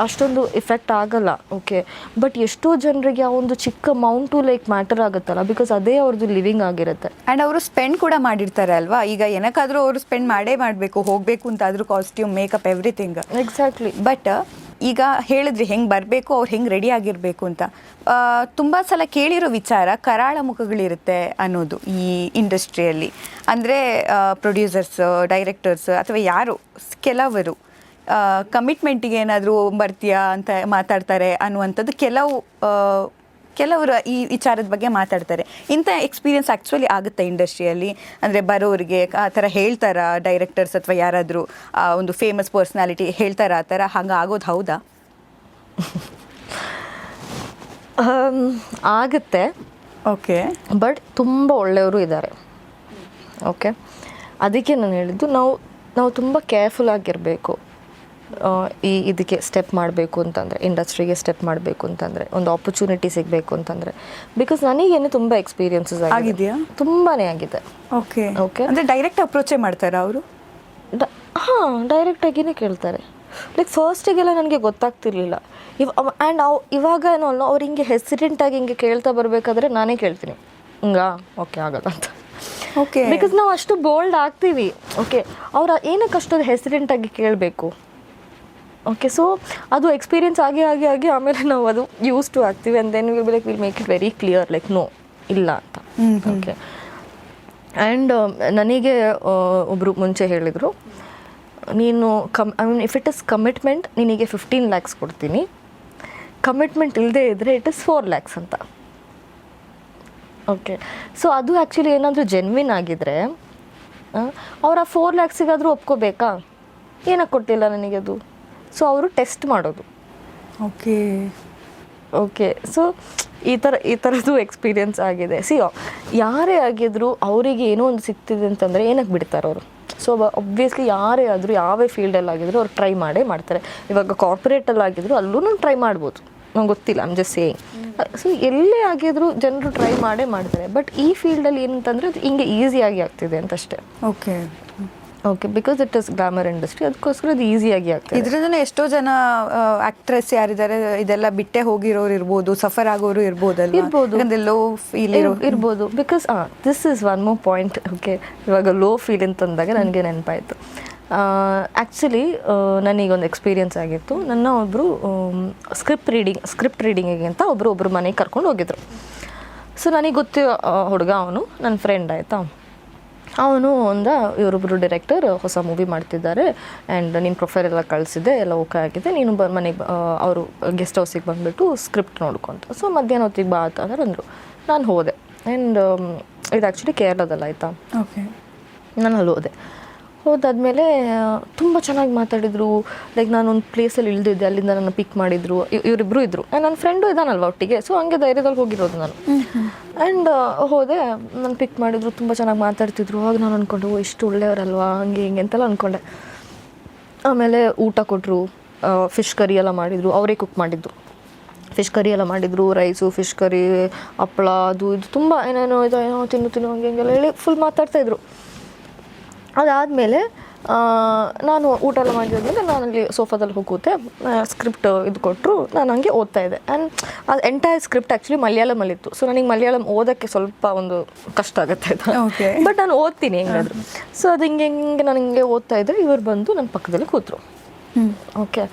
ಅಷ್ಟೊಂದು ಇಫೆಕ್ಟ್ ಆಗಲ್ಲ. ಓಕೆ, ಬಟ್ ಎಷ್ಟೋ ಜನರಿಗೆ ಆ ಒಂದು ಚಿಕ್ಕ ಅಮೌಂಟು ಲೈಕ್ ಮ್ಯಾಟರ್ ಆಗುತ್ತಲ್ಲ, ಬಿಕಾಸ್ ಅದೇ ಅವ್ರದ್ದು ಲಿವಿಂಗ್ ಆಗಿರುತ್ತೆ. ಆ್ಯಂಡ್ ಅವರು ಸ್ಪೆಂಡ್ ಕೂಡ ಮಾಡಿರ್ತಾರೆ ಅಲ್ವಾ. ಈಗ ಏನಕ್ಕಾದರೂ ಅವರು ಸ್ಪೆಂಡ್ ಮಾಡಬೇಕು, ಹೋಗಬೇಕು ಅಂತಾದರೂ costume, makeup, everything. Exactly. But ಈಗ ಹೇಳಿದ್ರಿ ಹೆಂಗೆ ಬರಬೇಕು, ಅವ್ರು ಹೆಂಗೆ ರೆಡಿ ಆಗಿರಬೇಕು ಅಂತ. ತುಂಬ ಸಲ ಕೇಳಿರೋ ವಿಚಾರ ಕರಾಳ ಮುಖಗಳಿರುತ್ತೆ ಅನ್ನೋದು ಈ ಇಂಡಸ್ಟ್ರಿಯಲ್ಲಿ. ಅಂದರೆ ಪ್ರೊಡ್ಯೂಸರ್ಸ್, ಡೈರೆಕ್ಟರ್ಸ್ ಅಥವಾ ಯಾರು ಕೆಲವರು ಕಮಿಟ್ಮೆಂಟಿಗೆ ಏನಾದರೂ ಬರ್ತೀಯಾ ಅಂತ ಮಾತಾಡ್ತಾರೆ ಅನ್ನುವಂಥದ್ದು ಕೆಲವರು ಈ ವಿಚಾರದ ಬಗ್ಗೆ ಮಾತಾಡ್ತಾರೆ. ಇಂಥ ಎಕ್ಸ್ಪೀರಿಯನ್ಸ್ ಆ್ಯಕ್ಚುಲಿ ಆಗುತ್ತೆ ಇಂಡಸ್ಟ್ರಿಯಲ್ಲಿ? ಅಂದರೆ ಬರೋರಿಗೆ ಆ ಥರ ಹೇಳ್ತಾರಾ ಡೈರೆಕ್ಟರ್ಸ್ ಅಥವಾ ಯಾರಾದರೂ ಒಂದು ಫೇಮಸ್ ಪರ್ಸ್ನಾಲಿಟಿ ಹೇಳ್ತಾರ ಆ ಥರ? ಹಂಗೆ ಆಗೋದು ಹೌದಾ? ಆಗುತ್ತೆ. ಓಕೆ, ಬಟ್ ತುಂಬ ಒಳ್ಳೆಯವರು ಇದ್ದಾರೆ. ಓಕೆ, ಅದಕ್ಕೆ ನಾನು ಹೇಳಿದ್ದು ನಾವು ತುಂಬ ಕೇರ್ಫುಲ್ ಆಗಿರಬೇಕು. ಇದಕ್ಕೆ ಸ್ಟೆಪ್ ಮಾಡಬೇಕು ಅಂತಂದರೆ, ಇಂಡಸ್ಟ್ರಿಗೆ ಸ್ಟೆಪ್ ಮಾಡಬೇಕು ಅಂತಂದರೆ, ಒಂದು ಆಪರ್ಚುನಿಟಿ ಸಿಗಬೇಕು ಅಂತಂದರೆ. ಬಿಕಾಸ್ ನನಗೇನು ತುಂಬ ಎಕ್ಸ್ಪೀರಿಯನ್ಸಸ್ ಆಗಿದೆಯಾ? ತುಂಬಾ ಆಗಿದೆ. Okay okay. ಅಂದರೆ ಡೈರೆಕ್ಟ್ ಅಪ್ರೋಚೇ ಮಾಡ್ತಾರಾ ಅವರು? ಹಾಂ, ಡೈರೆಕ್ಟಾಗಿಯೇ ಕೇಳ್ತಾರೆ. ಲೈಕ್ ಫಸ್ಟಿಗೆಲ್ಲ ನನಗೆ ಗೊತ್ತಾಗ್ತಿರ್ಲಿಲ್ಲ. ಆ್ಯಂಡ್ ಇವಾಗ ಏನೋ ಅಲ್ಲ, ಅವ್ರು ಹಿಂಗೆ ಹೆಸಿಡೆಂಟಾಗಿ ಹಿಂಗೆ ಕೇಳ್ತಾ ಬರಬೇಕಾದ್ರೆ ನಾನೇ ಕೇಳ್ತೀನಿ, ಓಕೆ ಆಗಲ್ಲ ಅಂತ. ಓಕೆ, ಬಿಕಾಸ್ ನಾವು ಅಷ್ಟು ಬೋಲ್ಡ್ ಆಗ್ತೀವಿ. ಓಕೆ, ಅವ್ರು ಏನಕ್ಕೆ ಅಷ್ಟೊಂದು ಹೆಸಿಡೆಂಟಾಗಿ ಕೇಳಬೇಕು? ಓಕೆ, ಸೊ ಅದು ಎಕ್ಸ್ಪೀರಿಯನ್ಸ್ ಆಗಿ ಆಮೇಲೆ ನಾವು ಅದು ಯೂಸ್ ಟು ಆಗ್ತೀವಿ. And then will make it very clear, like no, ಇಲ್ಲ ಅಂತ. ಓಕೆ, ಆ್ಯಂಡ್ ನನಗೆ ಒಬ್ಬರು ಮುಂಚೆ ಹೇಳಿದರು, ನೀನು ಇಫ್ ಇಟ್ ಇಸ್ ಕಮಿಟ್ಮೆಂಟ್ ನಿನಗೆ 15 lakhs ಕೊಡ್ತೀನಿ, ಕಮಿಟ್ಮೆಂಟ್ ಇಲ್ಲದೆ ಇದ್ದರೆ ಇಟ್ ಇಸ್ 4 lakhs ಅಂತ. ಓಕೆ, ಸೊ ಅದು ಆ್ಯಕ್ಚುಲಿ ಏನಾದರೂ ಜೆನ್ವಿನ್ ಆಗಿದ್ದರೆ ಅವ್ರು ಆ 4 lakhsಗಾದರೂ ಒಪ್ಕೋಬೇಕಾ? ಏನಕ್ಕೆ ಕೊಟ್ಟಿಲ್ಲ ನನಗೆ ಅದು? ಸೊ ಅವರು ಟೆಸ್ಟ್ ಮಾಡೋದು. ಓಕೆ ಓಕೆ, ಸೊ ಈ ಥರದ್ದು ಎಕ್ಸ್ಪೀರಿಯನ್ಸ್ ಆಗಿದೆ. ಯಾರೇ ಆಗಿದ್ರು ಅವರಿಗೆ ಏನೋ ಒಂದು ಸಿಗ್ತಿದೆ ಅಂತಂದರೆ ಏನಕ್ಕೆ ಬಿಡ್ತಾರೆ ಅವರು? ಸೊ ಒಬ್ವಿಯಸ್ಲಿ ಯಾರೇ ಆದರೂ ಯಾವೇ ಫೀಲ್ಡಲ್ಲಿ ಆಗಿದ್ರು ಅವ್ರು ಟ್ರೈ ಮಾಡೇ ಮಾಡ್ತಾರೆ. ಇವಾಗ ಕಾರ್ಪೊರೇಟಲ್ಲಿ ಆಗಿದ್ರು ಅಲ್ಲೂ ಟ್ರೈ ಮಾಡ್ಬೋದು, ನಂಗೆ ಗೊತ್ತಿಲ್ಲ, ಐಮ್ ಜಸ್ಟ್ ಸೇಯಿಂಗ್. ಸೊ ಎಲ್ಲೇ ಆಗಿದ್ರು ಜನರು ಟ್ರೈ ಮಾಡೇ ಮಾಡ್ತಾರೆ. ಬಟ್ ಈ ಫೀಲ್ಡಲ್ಲಿ ಏನಂತಂದರೆ ಅದು ಹಿಂಗೆ ಈಸಿಯಾಗಿ ಆಗ್ತಿದೆ ಅಂತಷ್ಟೇ. Okay okay, because it is glamour industry, ಅದಕ್ಕೋಸ್ಕರ ಅದು ಈಸಿಯಾಗಿ ಆಗ್ತದೆ. ಇದ್ರದನ್ನ ಎಷ್ಟೋ ಜನ ಆಕ್ಟ್ರೆಸ್ ಯಾರಿದ್ದಾರೆ ಇದೆಲ್ಲ ಬಿಟ್ಟೆ ಹೋಗಿರೋರು ಇರ್ಬೋದು, ಸಫರ್ ಆಗೋರು ಇರ್ಬೋದು, ಲೋ ಫೀಲ್ ಇರ್ಬೋದು. Because this is one more point. Okay, ಇವಾಗ ಲೋ ಫೀಲ್ ಅಂತಂದಾಗ ನನಗೆ ನೆನಪಾಯಿತು. ಆ್ಯಕ್ಚುಲಿ ನನಗೊಂದು ಎಕ್ಸ್ಪೀರಿಯನ್ಸ್ ಆಗಿತ್ತು. ನನ್ನ ಒಬ್ಬರು ಸ್ಕ್ರಿಪ್ಟ್ ರೀಡಿಂಗಿಗೆ ಅಂತ ಒಬ್ಬರು ಮನೆಗೆ ಕರ್ಕೊಂಡು ಹೋಗಿದ್ರು. ಸೊ ನನಗೆ ಗೊತ್ತಿರೋ ಹುಡುಗ, ಅವನು ನನ್ನ ಫ್ರೆಂಡ್ ಆಯಿತಾ. ಅವನು ಇವರೊಬ್ಬರು ಡೈರೆಕ್ಟರ್ ಹೊಸ ಮೂವಿ ಮಾಡ್ತಿದ್ದಾರೆ ಆ್ಯಂಡ್ ನಿನ್ನ ಪ್ರೊಫೈಲ್ ಎಲ್ಲ ಕಳಿಸಿದೆ, ಎಲ್ಲ ಓಕೆ ಆಗಿದೆ, ನೀನು ಮನೆಗೆ ಅವರು ಗೆಸ್ಟ್ ಹೌಸಿಗೆ ಬಂದುಬಿಟ್ಟು ಸ್ಕ್ರಿಪ್ಟ್ ನೋಡ್ಕೊಂತ. ಸೊ ಮಧ್ಯಾಹ್ನ ಹೊತ್ತಿಗೆ ಬಾ ಅಂತ ಅಂದರು. ನಾನು ಹೋದೆ. ಆ್ಯಂಡ್ ಇದು ಆ್ಯಕ್ಚುಲಿ ಕೇರಳದಲ್ಲ ಆಯಿತಾ. ಓಕೆ, ನಾನು ಅಲ್ಲಿ ಹೋದಾದ್ಮೇಲೆ ತುಂಬ ಚೆನ್ನಾಗಿ ಮಾತಾಡಿದರು. ಲೈಕ್ ನಾನೊಂದು ಪ್ಲೇಸಲ್ಲಿ ಇಳಿದಿದ್ದೆ, ಅಲ್ಲಿಂದ ನನ್ನ ಪಿಕ್ ಮಾಡಿದರು. ಇವರಿಬ್ಬರು ಇದ್ದರು, ನನ್ನ ಫ್ರೆಂಡು ಇದ್ದಾನಲ್ವ ಒಟ್ಟಿಗೆ. ಸೊ ಹಂಗೆ ಧೈರ್ಯದಲ್ಲಿ ಹೋಗಿರೋದು ನಾನು. ಆ್ಯಂಡ್ ಹೋದೆ, ನಾನು ಪಿಕ್ ಮಾಡಿದರು, ತುಂಬ ಚೆನ್ನಾಗಿ ಮಾತಾಡ್ತಿದ್ರು. ಆಗ ನಾನು ಅಂದ್ಕೊಂಡೆ, ಇಷ್ಟು ಒಳ್ಳೆಯವರಲ್ವಾ, ಹಂಗೆ ಹಿಂಗೆ ಅಂತೆಲ್ಲ ಅಂದ್ಕೊಂಡೆ. ಆಮೇಲೆ ಊಟ ಕೊಟ್ಟರು, ಫಿಶ್ ಕರಿ ಎಲ್ಲ ಮಾಡಿದರು, ಅವರೇ ಕುಕ್ ಮಾಡಿದ್ದು. ಫಿಶ್ ಕರಿ ಎಲ್ಲ ಮಾಡಿದರು, ರೈಸು, ಫಿಶ್ ಕರಿ, ಹಪ್ಪಳ, ಅದು ಇದು ತುಂಬ ಏನೇನೋ ಏನೋ ತಿನ್ನು ಹಂಗೆ ಹಿಂಗೆಲ್ಲ ಹೇಳಿ ಫುಲ್ ಮಾತಾಡ್ತಾಯಿದ್ರು. ಅದಾದಮೇಲೆ ನಾನು ಊಟ ಎಲ್ಲ ಮಾಡಿದ್ಮೇಲೆ ನಾನು ಅಲ್ಲಿ ಸೋಫಾದಲ್ಲಿ ಹೋಗಿ ಕೂತೆ. ಸ್ಕ್ರಿಪ್ಟ್ ಇದು ಕೊಟ್ಟರು, ನಾನು ಹಂಗೆ ಓದ್ತಾ ಇದ್ದೆ. ಆ್ಯಂಡ್ ಅದು ಎಂಟೈರ್ ಸ್ಕ್ರಿಪ್ಟ್ ಆ್ಯಕ್ಚುಲಿ ಮಲಯಾಳಮಲ್ಲಿತ್ತು. ಸೊ ನನಗೆ ಮಲಯಾಳಂ ಓದೋಕ್ಕೆ ಸ್ವಲ್ಪ ಒಂದು ಕಷ್ಟ ಆಗುತ್ತೆ, ಬಟ್ ನಾನು ಓದ್ತೀನಿ ಹೆಂಗಾದ್ರು. ಸೊ ಅದು ಹಿಂಗೆ ನಾನು ಹಿಂಗೆ ಓದ್ತಾ ಇದ್ದರೆ ಇವ್ರು ಬಂದು ನನ್ನ ಪಕ್ಕದಲ್ಲಿ ಕೂತರು. ಓಕೆ,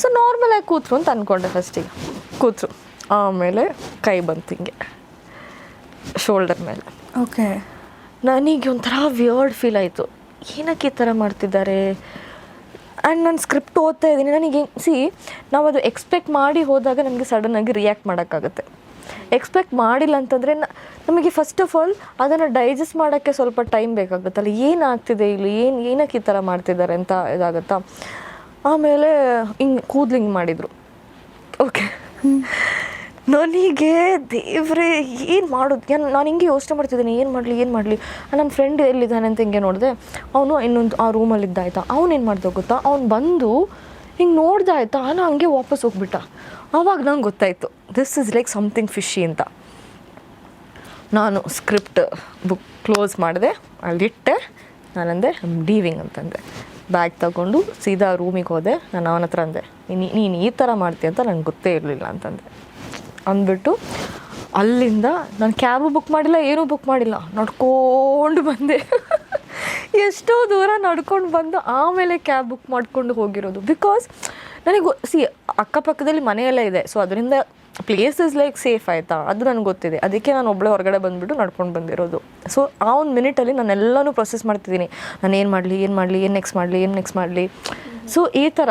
ಸೊ ನಾರ್ಮಲಾಗಿ ಕೂತರು ಅಂತ ಅಂದ್ಕೊಂಡೆ ಫಸ್ಟಿಗೆ. ಕೂತರು, ಆಮೇಲೆ ಕೈ ಬಂತು ಹಿಂಗೆ ಶೋಲ್ಡರ್ ಮೇಲೆ. ಓಕೆ, ನನಗೆ ಒಂಥರ ವಿಯರ್ಡ್ ಫೀಲ್ ಆಯಿತು. ಏನಕ್ಕೆ ಈ ಥರ ಮಾಡ್ತಿದ್ದಾರೆ? ಆ್ಯಂಡ್ ನಾನು ಸ್ಕ್ರಿಪ್ಟ್ ಓದ್ತಾ ಇದ್ದೀನಿ. ನನಗೆ ನಾವು ಅದು ಎಕ್ಸ್ಪೆಕ್ಟ್ ಮಾಡಿ ಹೋದಾಗ ನಮಗೆ ಸಡನ್ನಾಗಿ ರಿಯಾಕ್ಟ್ ಮಾಡೋಕ್ಕಾಗುತ್ತೆ. ಎಕ್ಸ್ಪೆಕ್ಟ್ ಮಾಡಿಲ್ಲ ಅಂತಂದರೆ ನಮಗೆ ಫಸ್ಟ್ ಆಫ್ ಆಲ್ ಅದನ್ನು ಡೈಜೆಸ್ಟ್ ಮಾಡೋಕ್ಕೆ ಸ್ವಲ್ಪ ಟೈಮ್ ಬೇಕಾಗುತ್ತಲ್ಲ. ಏನಾಗ್ತಿದೆ ಇಲ್ಲಿ, ಏನಕ್ಕೆ ಈ ಥರ ಮಾಡ್ತಿದ್ದಾರೆ ಅಂತ ಇದಾಗುತ್ತಾ. ಆಮೇಲೆ ಹಿಂಗೆ ಕೂದಲು ಮಾಡಿದರು. ಓಕೆ, ನನಗೆ ದೇವ್ರೆ ಏನು ಮಾಡೋದು, ನಾನು ಹಿಂಗೆ ಯೋಚನೆ ಮಾಡ್ತಿದ್ದೀನಿ, ಏನು ಮಾಡಲಿ. ನನ್ನ ಫ್ರೆಂಡ್ ಎಲ್ಲಿದ್ದಾನೆ ಅಂತ ಹಿಂಗೆ ನೋಡಿದೆ. ಅವನು ಇನ್ನೊಂದು ಆ ರೂಮಲ್ಲಿದ್ದ ಆಯಿತಾ. ಅವನೇನು ಮಾಡ್ದೆ ಗೊತ್ತಾ, ಅವ್ನು ಬಂದು ಹಿಂಗೆ ನೋಡ್ದೆ ಆಯಿತಾ, ನಾನು ಹಂಗೆ ವಾಪಸ್ ಹೋಗ್ಬಿಟ್ಟ. ಆವಾಗ ನಂಗೆ ಗೊತ್ತಾಯಿತು this is like something fishy ಅಂತ. ನಾನು ಸ್ಕ್ರಿಪ್ಟ್ ಬುಕ್ ಕ್ಲೋಸ್ ಮಾಡಿದೆ, ಅಲ್ಲಿಟ್ಟೆ. ನಾನಂದೆ ಡೀವಿಂಗ್ ಅಂತಂದೆ. ಬ್ಯಾಗ್ ತಗೊಂಡು ಸೀದಾ ರೂಮಿಗೆ ಹೋದೆ. ನಾನು ಅವನ ಹತ್ರ ಅಂದೆ, ನೀನು ಈ ಥರ ಮಾಡ್ತೀಯ ಅಂತ ನನಗೆ ಗೊತ್ತೇ ಇರಲಿಲ್ಲ ಅಂತಂದೆ. ಅಂದ್ಬಿಟ್ಟು ಅಲ್ಲಿಂದ ನಾನು ಕ್ಯಾಬು ಬುಕ್ ಮಾಡಿಲ್ಲ, ಏನೂ ಬುಕ್ ಮಾಡಿಲ್ಲ, ನಡ್ಕೊಂಡು ಬಂದೆ. ಎಷ್ಟೋ ದೂರ ನಡ್ಕೊಂಡು ಬಂದು ಆಮೇಲೆ ಕ್ಯಾಬ್ ಬುಕ್ ಮಾಡ್ಕೊಂಡು ಹೋಗಿರೋದು. ಬಿಕಾಸ್ ನನಗೆ ಅಕ್ಕಪಕ್ಕದಲ್ಲಿ ಮನೆಯೆಲ್ಲ ಇದೆ. ಸೊ ಅದರಿಂದ ಪ್ಲೇಸ್ ಇಸ್ ಲೈಕ್ ಸೇಫ್ ಆಯಿತಾ, ಅದು ನನಗೆ ಗೊತ್ತಿದೆ. ಅದಕ್ಕೆ ನಾನು ಒಬ್ಬಳೆ ಹೊರಗಡೆ ಬಂದುಬಿಟ್ಟು ನಡ್ಕೊಂಡು ಬಂದಿರೋದು. ಸೊ ಆ ಒಂದು ಮಿನಿಟಲ್ಲಿ ನಾನು ಎಲ್ಲನೂ ಪ್ರೊಸೆಸ್ ಮಾಡ್ತಿದ್ದೀನಿ. ನಾನು ಏನು ಮಾಡಲಿ, ಏನು ನೆಕ್ಸ್ಟ್ ಮಾಡಲಿ. ಸೊ ಈ ಥರ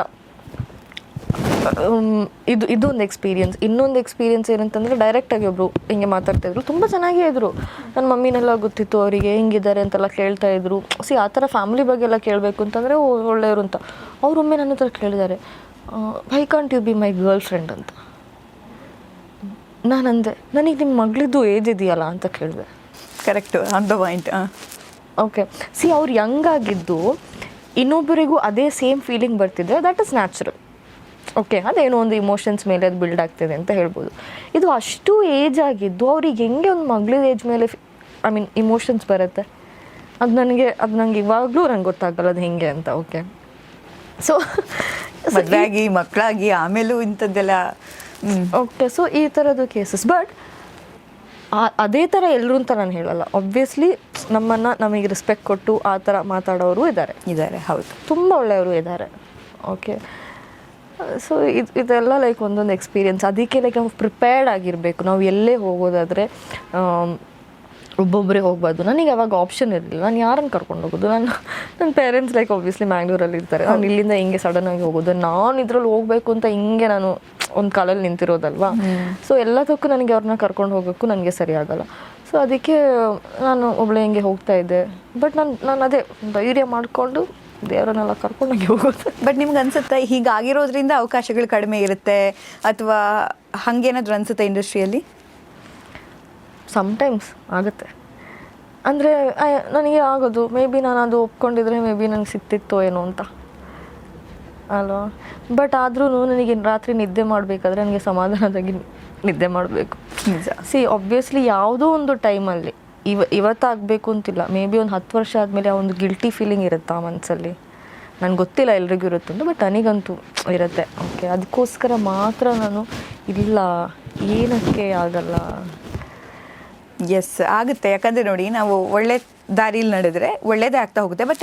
ಇದು ಒಂದು ಎಕ್ಸ್ಪೀರಿಯನ್ಸ್. ಇನ್ನೊಂದು ಎಕ್ಸ್ಪೀರಿಯನ್ಸ್ ಏನಂತಂದರೆ, ಡೈರೆಕ್ಟಾಗಿ ಒಬ್ಬರು ಹಿಂಗೆ ಮಾತಾಡ್ತಾಯಿದ್ರು, ತುಂಬ ಚೆನ್ನಾಗೇ ಇದ್ದರು. ನನ್ನ ಮಮ್ಮಿನೆಲ್ಲ ಗೊತ್ತಿತ್ತು ಅವರಿಗೆ, ಹೆಂಗಿದ್ದಾರೆ ಅಂತೆಲ್ಲ ಕೇಳ್ತಾಯಿದ್ರು. ಆ ಥರ ಫ್ಯಾಮಿಲಿ ಬಗ್ಗೆ ಎಲ್ಲ ಕೇಳಬೇಕು ಅಂತಂದರೆ ಒಳ್ಳೆಯವರು ಅಂತ. ಅವರೊಮ್ಮೆ ನನ್ನ ಹತ್ರ ಕೇಳಿದ್ದಾರೆ, why can't you be my girlfriend ಅಂತ. ನಾನಂದೆ, ನನಗೆ ನಿಮ್ಮ ಮಗಳಿದ್ದು ಏಜ್ ಇದೆಯಲ್ಲ ಅಂತ ಕೇಳಿದೆ. Correct, on the point. Okay, ಅವ್ರು ಯಂಗಾಗಿದ್ದು ಇನ್ನೊಬ್ಬರಿಗೂ ಅದೇ ಸೇಮ್ ಫೀಲಿಂಗ್ ಬರ್ತಿದ್ರೆ ದಟ್ ಇಸ್ ನ್ಯಾಚುರಲ್. ಓಕೆ, ಅದೇನೋ ಒಂದು ಇಮೋಷನ್ಸ್ ಮೇಲೆ ಅದು ಬಿಲ್ಡ್ ಆಗ್ತಿದೆ ಅಂತ ಹೇಳ್ಬೋದು. ಇದು ಅಷ್ಟು ಏಜ್ ಆಗಿದ್ದು ಅವ್ರಿಗೆ ಹೆಂಗೆ ಒಂದು ಮಗಳ ಏಜ್ ಮೇಲೆ ಇಮೋಷನ್ಸ್ ಬರುತ್ತೆ, ಅದು ನಂಗೆ ಇವಾಗಲೂ ನಂಗೆ ಗೊತ್ತಾಗಲ್ಲ ಅದು ಹೆಂಗೆ ಅಂತ. ಓಕೆ, ಸೊ ಮದುವೆಯಾಗಿ ಮಕ್ಕಳಾಗಿ ಆಮೇಲೂ ಇಂಥದ್ದೆಲ್ಲ. ಓಕೆ, ಸೊ ಈ ಥರದ್ದು ಕೇಸಸ್. ಬಟ್ ಅದೇ ಥರ ಎಲ್ಲರೂ ಅಂತ ನಾನು ಹೇಳಲ್ಲ. ಆಬ್ವಿಯಸ್ಲಿ ನಮಗೆ ರೆಸ್ಪೆಕ್ಟ್ ಕೊಟ್ಟು ಆ ಥರ ಮಾತಾಡೋರು ಇದ್ದಾರೆ. ಹೌದು, ತುಂಬ ಒಳ್ಳೆಯವರು ಇದ್ದಾರೆ. ಓಕೆ, ಸೊ ಇದೆಲ್ಲ ಲೈಕ್ ಒಂದೊಂದು ಎಕ್ಸ್ಪೀರಿಯನ್ಸ್. ಅದಕ್ಕೆ ಲೈಕ್ ನಾವು ಪ್ರಿಪೇರ್ಡ್ ಆಗಿರಬೇಕು. ನಾವು ಎಲ್ಲೇ ಹೋಗೋದಾದರೆ ಒಬ್ಬೊಬ್ಬರೇ ಹೋಗ್ಬಾರ್ದು. ನನಗೆ ಅವಾಗ ಆಪ್ಷನ್ ಇರಲಿಲ್ಲ, ನಾನು ಯಾರನ್ನು ಕರ್ಕೊಂಡು ಹೋಗೋದು. ನನ್ನ ಪೇರೆಂಟ್ಸ್ ಲೈಕ್ ಆಬ್ವಿಯಸ್ಲಿ ಮ್ಯಾಂಗ್ಳೂರಲ್ಲಿ ಇರ್ತಾರೆ. ನಾನು ಇಲ್ಲಿಂದ ಹಿಂಗೆ ಸಡನ್ನಾಗಿ ಹೋಗೋದು, ನಾನು ಇದ್ರಲ್ಲಿ ಹೋಗಬೇಕು ಅಂತ ಹಿಂಗೆ ನಾನು ಒಂದು ಕಾಲಲ್ಲಿ ನಿಂತಿರೋದಲ್ವಾ. ಸೊ ಎಲ್ಲದಕ್ಕೂ ನನಗೆ ಅವ್ರನ್ನ ಕರ್ಕೊಂಡು ಹೋಗೋಕ್ಕೂ ನನಗೆ ಸರಿ ಆಗಲ್ಲ. ಸೊ ಅದಕ್ಕೆ ನಾನು ಒಬ್ಬಳೆ ಹಿಂಗೆ ಹೋಗ್ತಾ ಇದ್ದೆ. ಬಟ್ ನಾನು ಅದೇ ಧೈರ್ಯ ಮಾಡಿಕೊಂಡು ದೇವರನ್ನೆಲ್ಲ ಕರ್ಕೊಂಡೋಗಿ ಹೋಗೋದು. ಬಟ್ ನಿಮ್ಗೆ ಅನ್ಸುತ್ತೆ ಹೀಗಾಗಿರೋದ್ರಿಂದ ಅವಕಾಶಗಳು ಕಡಿಮೆ ಇರುತ್ತೆ ಅಥವಾ ಹಾಗೇನಾದರೂ ಅನ್ಸುತ್ತೆ ಇಂಡಸ್ಟ್ರಿಯಲ್ಲಿ? ಸಮ್ಟೈಮ್ಸ್ ಆಗುತ್ತೆ. ಅಂದರೆ ನನಗೆ ಆಗೋದು ಮೇ ಬಿ ನಾನು ಅದು ಒಪ್ಕೊಂಡಿದ್ರೆ ಮೇ ಬಿ ನನಗೆ ಸಿಗ್ತಿತ್ತೋ ಏನೋ ಅಂತ ಅಲ್ವಾ. ಬಟ್ ಆದ್ರೂ ನನಗೆ ರಾತ್ರಿ ನಿದ್ದೆ ಮಾಡಬೇಕಾದ್ರೆ ನನಗೆ ಸಮಾಧಾನದಾಗಿ ನಿದ್ದೆ ಮಾಡಬೇಕು. ಸಿ ಆಬ್ವಿಯಸ್ಲಿ ಯಾವುದೋ ಒಂದು ಟೈಮಲ್ಲಿ ಇವತ್ತಾಗಬೇಕು ಅಂತಿಲ್ಲ, ಮೇ ಬಿ ಒಂದು 10 ವರ್ಷ ಆದಮೇಲೆ ಆ ಒಂದು ಗಿಲ್ಟಿ ಫೀಲಿಂಗ್ ಇರುತ್ತೆ ಆ ಮನಸ್ಸಲ್ಲಿ. ನನಗೆ ಗೊತ್ತಿಲ್ಲ ಎಲ್ರಿಗೂ ಇರುತ್ತೆ ಅಂತ, ಬಟ್ ನನಗಂತೂ ಇರುತ್ತೆ. ಓಕೆ, ಅದಕ್ಕೋಸ್ಕರ ಮಾತ್ರ ನಾನು ಇಲ್ಲ ಏನಕ್ಕೆ ಆಗಲ್ಲ. ಎಸ್ ಆಗುತ್ತೆ, ಯಾಕಂದರೆ ನೋಡಿ ನಾವು ಒಳ್ಳೆ ದಾರಿಲಿ ನಡೆದ್ರೆ ಒಳ್ಳೇದೇ ಆಗ್ತಾ ಹೋಗುತ್ತೆ. ಬಟ್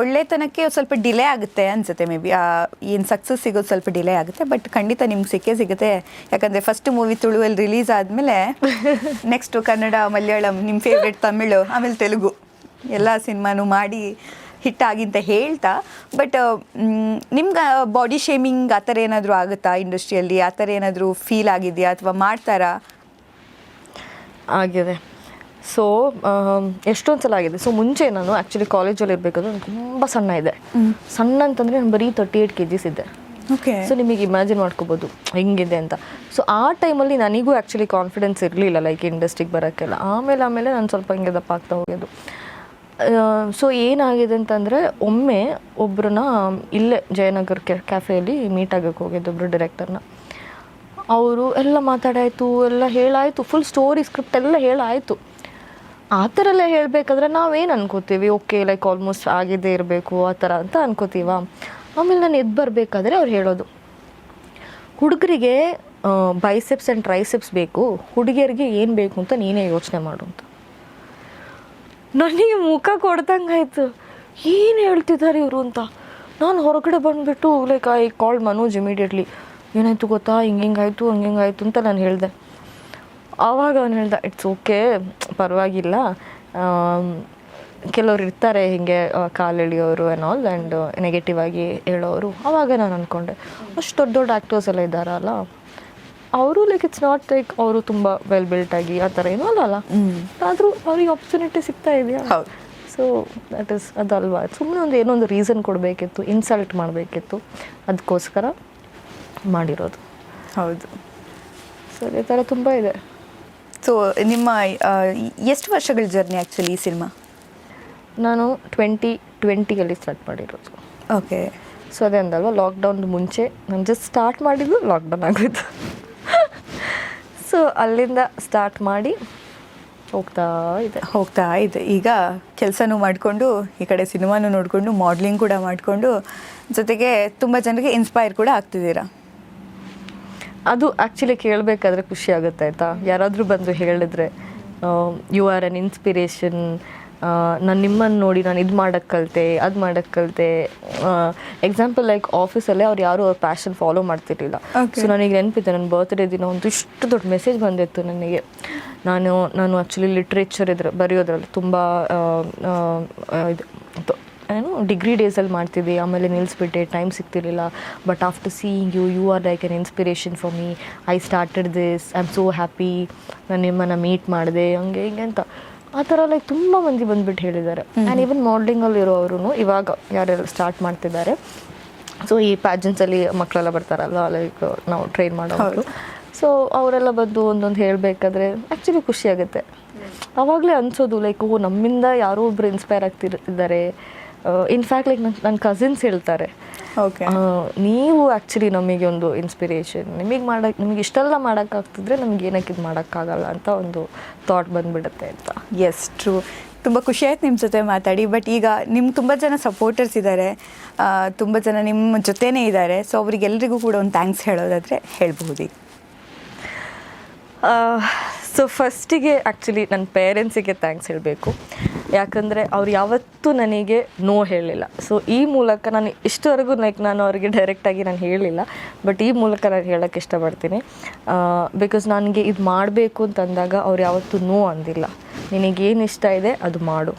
ಒಳ್ಳೆತನಕ್ಕೆ ಸ್ವಲ್ಪ ಡಿಲೇ ಆಗುತ್ತೆ ಅನಿಸುತ್ತೆ. ಮೇ ಬಿ ಏನು ಸಕ್ಸಸ್ ಸಿಗೋದು ಸ್ವಲ್ಪ ಡಿಲೇ ಆಗುತ್ತೆ, ಬಟ್ ಖಂಡಿತ ನಿಮ್ಗೆ ಸಿಕ್ಕೇ ಸಿಗುತ್ತೆ. ಯಾಕಂದರೆ ಫಸ್ಟ್ ಮೂವಿ ತುಳುವಲ್ಲಿ ರಿಲೀಸ್ ಆದಮೇಲೆ ನೆಕ್ಸ್ಟು ಕನ್ನಡ, ಮಲಯಾಳಂ, ನಿಮ್ಮ ಫೇವ್ರೆಟ್ ತಮಿಳು, ಆಮೇಲೆ ತೆಲುಗು ಎಲ್ಲ ಸಿನಿಮಾನು ಮಾಡಿ ಹಿಟ್ಟಾಗಿ ಅಂತ ಹೇಳ್ತಾ. ಬಟ್ ನಿಮ್ಗೆ ಬಾಡಿ ಶೇಮಿಂಗ್ ಆ ಥರ ಏನಾದರೂ ಆಗುತ್ತಾ ಇಂಡಸ್ಟ್ರಿಯಲ್ಲಿ? ಆ ಥರ ಏನಾದರೂ ಫೀಲ್ ಆಗಿದೆಯಾ ಅಥವಾ ಮಾಡ್ತಾರಾ? ಆಗಿದೆ. ಸೊ ಎಷ್ಟೊಂದು ಸಲ ಆಗಿದೆ. ಸೊ ಮುಂಚೆ ನಾನು ಆ್ಯಕ್ಚುಲಿ ಕಾಲೇಜಲ್ಲಿ ಇರಬೇಕಾದ್ರೆ ನಾನು ತುಂಬ ಸಣ್ಣ ಇದೆ. ಸಣ್ಣ ಅಂತಂದರೆ ನಾನು ಬರೀ 38 kgs ಇದ್ದೆ. ಓಕೆ. ಸೊ ನಿಮಗೆ ಇಮ್ಯಾಜಿನ್ ಮಾಡ್ಕೋಬೋದು ಹೆಂಗಿದೆ ಅಂತ. ಸೊ ಆ ಟೈಮಲ್ಲಿ ನನಗೂ ಆ್ಯಕ್ಚುಲಿ ಕಾನ್ಫಿಡೆನ್ಸ್ ಇರಲಿಲ್ಲ ಲೈಕ್ ಇಂಡಸ್ಟ್ರಿಗೆ ಬರೋಕ್ಕೆಲ್ಲ. ಆಮೇಲೆ ನಾನು ಸ್ವಲ್ಪ ಹಿಂಗೆ ದಪ್ಪ ಆಗ್ತಾ ಹೋಗೋದು. ಸೊ ಏನಾಗಿದೆ ಅಂತಂದರೆ ಒಮ್ಮೆ ಒಬ್ಬರನ್ನ ಇಲ್ಲೇ ಜಯನಗರ್ ಕ್ಯಾಫೆಯಲ್ಲಿ ಮೀಟ್ ಆಗೋಕ್ಕೆ ಹೋಗಿದ್ದು ಒಬ್ಬರು ಡೈರೆಕ್ಟರ್ನ. ಅವರು ಎಲ್ಲ ಮಾತಾಡಾಯಿತು, ಎಲ್ಲ ಹೇಳಾಯಿತು, ಫುಲ್ ಸ್ಟೋರಿ ಸ್ಕ್ರಿಪ್ಟ್ ಎಲ್ಲ ಹೇಳಾಯಿತು. ಆ ಥರ ಎಲ್ಲ ಹೇಳಬೇಕಾದ್ರೆ ನಾವೇನು ಅನ್ಕೋತೀವಿ, ಓಕೆ ಲೈಕ್ ಆಲ್ಮೋಸ್ಟ್ ಆಗಿದೆ ಇರಬೇಕು ಆ ಥರ ಅಂತ ಅನ್ಕೋತೀವ. ಆಮೇಲೆ ನಾನು ಎದ್ದು ಬರಬೇಕಾದ್ರೆ ಅವ್ರು ಹೇಳೋದು, ಹುಡುಗರಿಗೆ ಬೈಸೆಪ್ಸ್ ಆ್ಯಂಡ್ ಟ್ರೈಸೆಪ್ಸ್ ಬೇಕು, ಹುಡುಗಿಯರಿಗೆ ಏನು ಬೇಕು ಅಂತ ನೀನೇ ಯೋಚನೆ ಮಾಡು ಅಂತ. ನನಗೆ ಮುಖ ಕೊಡ್ದಂಗಾಯ್ತು, ಏನು ಹೇಳ್ತಿದ್ದಾರೆ ಇವರು ಅಂತ. ನಾನು ಹೊರಗಡೆ ಬಂದುಬಿಟ್ಟು like I called Manoj immediately. ಏನಾಯಿತು ಗೊತ್ತಾ, ಹಿಂಗಾಯಿತು ಹಂಗಾಯಿತು ಅಂತ ನಾನು ಹೇಳಿದೆ. ಆವಾಗ ಅವನು ಹೇಳ್ದ, ಇಟ್ಸ್ ಓಕೆ ಪರವಾಗಿಲ್ಲ, ಕೆಲವ್ರು ಇರ್ತಾರೆ ಹೀಗೆ ಕಾಲೆಳೆಯೋರು ಆ್ಯಂಡ್ ಆಲ್ ಆ್ಯಂಡ್ ನೆಗೆಟಿವ್ ಆಗಿ ಹೇಳೋರು. ಆವಾಗ ನಾನು ಅಂದ್ಕೊಂಡೆ ಅಷ್ಟು ದೊಡ್ಡ ದೊಡ್ಡ ಆ್ಯಕ್ಟರ್ಸ್ ಎಲ್ಲ ಇದ್ದಾರಲ್ಲ ಅವರು ಲೈಕ್ ಇಟ್ಸ್ ನಾಟ್ ಲೈಕ್ ಅವರು ತುಂಬ ವೆಲ್ ಬಿಲ್ಟ್ ಆಗಿ ಆ ಥರ ಏನೂ ಅಲ್ಲ ಆದರೂ ಅವ್ರಿಗೆ ಆಪರ್ಚುನಿಟಿ ಸಿಗ್ತಾ ಇದೆಯಾ. ಸೊ ದಟ್ ಇಸ್ ಅದಲ್ವಾ, ಸುಮ್ಮನೆ ಒಂದು ಏನೋ ಒಂದು ರೀಸನ್ ಕೊಡಬೇಕಿತ್ತು, ಇನ್ಸಲ್ಟ್ ಮಾಡಬೇಕಿತ್ತು, ಅದಕ್ಕೋಸ್ಕರ ಮಾಡಿರೋದು. ಹೌದು. ಸೊ ಅದೇ ಥರ ತುಂಬ ಇದೆ. ಸೊ ನಿಮ್ಮ ಎಷ್ಟು ವರ್ಷಗಳ ಜರ್ನಿ ಆ್ಯಕ್ಚುಲಿ ಈ ಸಿನಿಮಾ? ನಾನು 2020 ಸ್ಟಾರ್ಟ್ ಮಾಡಿರೋದು. ಓಕೆ. ಸೊ ಅದೇ ಅಂದಲ್ವ, ಲಾಕ್ಡೌನ್ ಮುಂಚೆ ನಾನು ಜಸ್ಟ್ ಸ್ಟಾರ್ಟ್ ಮಾಡಿದ್ದು, ಲಾಕ್ಡೌನ್ ಆಗೋಯ್ತು. ಸೊ ಅಲ್ಲಿಂದ ಸ್ಟಾರ್ಟ್ ಮಾಡಿ ಹೋಗ್ತಾ ಇದೆ. ಈಗ ಕೆಲಸನೂ ಮಾಡಿಕೊಂಡು ಈ ಕಡೆ ಸಿನಿಮಾನು ನೋಡಿಕೊಂಡು ಮಾಡ್ಲಿಂಗ್ ಕೂಡ ಮಾಡಿಕೊಂಡು ಜೊತೆಗೆ ತುಂಬ ಜನರಿಗೆ ಇನ್ಸ್ಪೈರ್ ಕೂಡ ಆಗ್ತಿದ್ದೀರಾ. ಅದು ಆ್ಯಕ್ಚುಲಿ ಕೇಳಬೇಕಾದ್ರೆ ಖುಷಿ ಆಗುತ್ತೆ ಆಯಿತಾ. ಯಾರಾದರೂ ಬಂದು ಹೇಳಿದ್ರೆ ಯು ಆರ್ ಅನ್ ಇನ್ಸ್ಪಿರೇಷನ್, ನಾನು ನಿಮ್ಮನ್ನು ನೋಡಿ ನಾನು ಇದು ಮಾಡೋಕ್ಕೆ ಕಲಿತೆ, ಅದು ಮಾಡೋಕ್ಕೆ ಕಲಿತೆ. ಎಕ್ಸಾಂಪಲ್ ಲೈಕ್ ಆಫೀಸಲ್ಲೇ ಅವ್ರು ಯಾರು ಅವ್ರ ಪ್ಯಾಷನ್ ಫಾಲೋ ಮಾಡ್ತಿರ್ಲಿಲ್ಲ. ಸೊ ನನಗೆ ನೆನಪಿದೆ, ನನ್ನ ಬರ್ತ್ಡೇ ದಿನ ಒಂದು ಇಷ್ಟು ದೊಡ್ಡ ಮೆಸೇಜ್ ಬಂದಿತ್ತು ನನಗೆ. ನಾನು ಆ್ಯಕ್ಚುಲಿ ಲಿಟ್ರೇಚರ್ ಬರೆಯೋದ್ರಲ್ಲಿ ತುಂಬ ಇದು ಏನು ಡಿಗ್ರಿ ಡೇಸಲ್ಲಿ ಮಾಡ್ತಿದ್ದೆ, ಆಮೇಲೆ ನಿಲ್ಲಿಸ್ಬಿಟ್ಟೆ, ಟೈಮ್ ಸಿಗ್ತಿರ್ಲಿಲ್ಲ. But after seeing you are like an inspiration for me, I started this, I am so happy, ನಾನು ನಿಮ್ಮನ್ನು ಮೀಟ್ ಮಾಡಿದೆ, ಹಂಗೆ ಹಿಂಗೆ ಅಂತ ಆ ಥರ ಲೈಕ್ ತುಂಬ ಮಂದಿ ಬಂದುಬಿಟ್ಟು ಹೇಳಿದ್ದಾರೆ. ಆ್ಯಂಡ್ ಈವನ್ ಮಾಡಲಿಂಗಲ್ಲಿರೋರು ಇವಾಗ ಯಾರೆಲ್ಲ ಸ್ಟಾರ್ಟ್ ಮಾಡ್ತಿದ್ದಾರೆ. ಸೊ ಈ ಪ್ಯಾಜೆಂಟ್ಸಲ್ಲಿ ಮಕ್ಕಳೆಲ್ಲ ಬರ್ತಾರಲ್ವ, ಲೈಕ್ ನಾವು ಟ್ರೈನ್ ಮಾಡೋರು. ಸೊ ಅವರೆಲ್ಲ ಬಂದು ಒಂದೊಂದು ಹೇಳಬೇಕಾದ್ರೆ ಆ್ಯಕ್ಚುಲಿ ಖುಷಿಯಾಗುತ್ತೆ. ಆವಾಗಲೇ ಅನಿಸೋದು ಲೈಕ್ ಓ ನಮ್ಮಿಂದ ಯಾರೋ ಒಬ್ರು ಇನ್ಸ್ಪೈರ್ ಆಗ್ತಿದ್ದಾರೆ. ಇನ್ಫ್ಯಾಕ್ಟ್ ಲೈಕ್ ನನ್ನ ಕಸಿನ್ಸ್ ಹೇಳ್ತಾರೆ, ಓಕೆ ನೀವು ಆ್ಯಕ್ಚುಲಿ ನಮಗೆ ಒಂದು ಇನ್ಸ್ಪಿರೇಷನ್, ನಿಮಗೆ ಇಷ್ಟೆಲ್ಲ ಮಾಡೋಕ್ಕಾಗ್ತಿದ್ರೆ ನಮ್ಗೆ ಏನಕ್ಕೆ ಇದು ಮಾಡೋಕ್ಕಾಗಲ್ಲ ಅಂತ ಒಂದು ಥಾಟ್ ಬಂದುಬಿಡುತ್ತೆ ಅಂತ. Yes true. ತುಂಬ ಖುಷಿ ಆಯ್ತು ನಿಮ್ಮ ಜೊತೆ ಮಾತಾಡಿ. ಬಟ್ ಈಗ ನಿಮ್ಗೆ ತುಂಬ ಜನ ಸಪೋರ್ಟರ್ಸ್ ಇದ್ದಾರೆ, ತುಂಬ ಜನ ನಿಮ್ಮ ಜೊತೆನೇ ಇದ್ದಾರೆ. ಸೊ ಅವರಿಗೆಲ್ಲರಿಗೂ ಕೂಡ ಒಂದು ಥ್ಯಾಂಕ್ಸ್ ಹೇಳೋದಾದರೆ ಹೇಳ್ಬಹುದು. ಸೊ ಫಸ್ಟಿಗೆ ಆ್ಯಕ್ಚುಲಿ ನನ್ನ ಪೇರೆಂಟ್ಸಿಗೆ ಥ್ಯಾಂಕ್ಸ್ ಹೇಳಬೇಕು. ಯಾಕಂದರೆ ಅವ್ರು ಯಾವತ್ತೂ ನನಗೆ ನೋ ಹೇಳಿಲ್ಲ. ಸೊ ಈ ಮೂಲಕ ನಾನು ಇಷ್ಟವರೆಗೂ ಲೈಕ್ ನಾನು ಅವರಿಗೆ ಡೈರೆಕ್ಟಾಗಿ ನಾನು ಹೇಳಿಲ್ಲ, ಬಟ್ ಈ ಮೂಲಕ ನಾನು ಹೇಳೋಕ್ಕೆ ಇಷ್ಟಪಡ್ತೀನಿ. ಬಿಕಾಸ್ ನನಗೆ ಇದು ಮಾಡಬೇಕು ಅಂತಂದಾಗ ಅವ್ರು ಯಾವತ್ತೂ ನೋ ಅಂದಿಲ್ಲ. ನಿನಗೇನು ಇಷ್ಟ ಇದೆ ಅದು ಮಾಡು,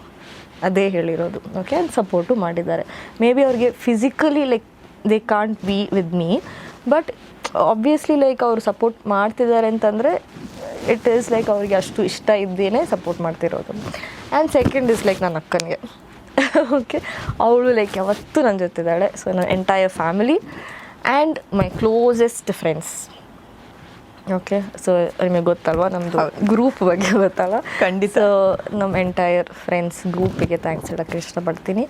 ಅದೇ ಹೇಳಿರೋದು. ಓಕೆ, ಅದು ಸಪೋರ್ಟು ಮಾಡಿದ್ದಾರೆ. ಮೇ ಬಿ ಅವ್ರಿಗೆ physically like they can't be with me, but obviously like ಅವರು ಸಪೋರ್ಟ್ ಮಾಡ್ತಿದ್ದಾರೆ ಅಂತಂದರೆ ಇಟ್ ಈಸ್ ಲೈಕ್ ಅವ್ರಿಗೆ ಅಷ್ಟು ಇಷ್ಟ ಇದ್ದೇನೆ ಸಪೋರ್ಟ್ ಮಾಡ್ತಿರೋದು. ಆ್ಯಂಡ್ ಸೆಕೆಂಡ್ ಇಸ್ ಲೈಕ್ ನನ್ನ ಅಕ್ಕನಿಗೆ ಓಕೆ, ಅವಳು ಲೈಕ್ ಯಾವತ್ತೂ ನನ್ನ ಜೊತೆ ಇದ್ದಾಳೆ. ಸೊ ನನ್ನ entire family and my closest friends. Okay, so ನಿಮಗೆ ಗೊತ್ತಲ್ವಾ ನಮ್ಮದು ಗ್ರೂಪ್ ಬಗ್ಗೆ ಗೊತ್ತಲ್ಲ, ಖಂಡಿತ. ಸೊ ನಮ್ಮ ಎಂಟೈರ್ ಫ್ರೆಂಡ್ಸ್ ಗ್ರೂಪಿಗೆ ಥ್ಯಾಂಕ್ಸ್ ಹೇಳೋಕ್ಕೆ ಇಷ್ಟಪಡ್ತೀನಿ.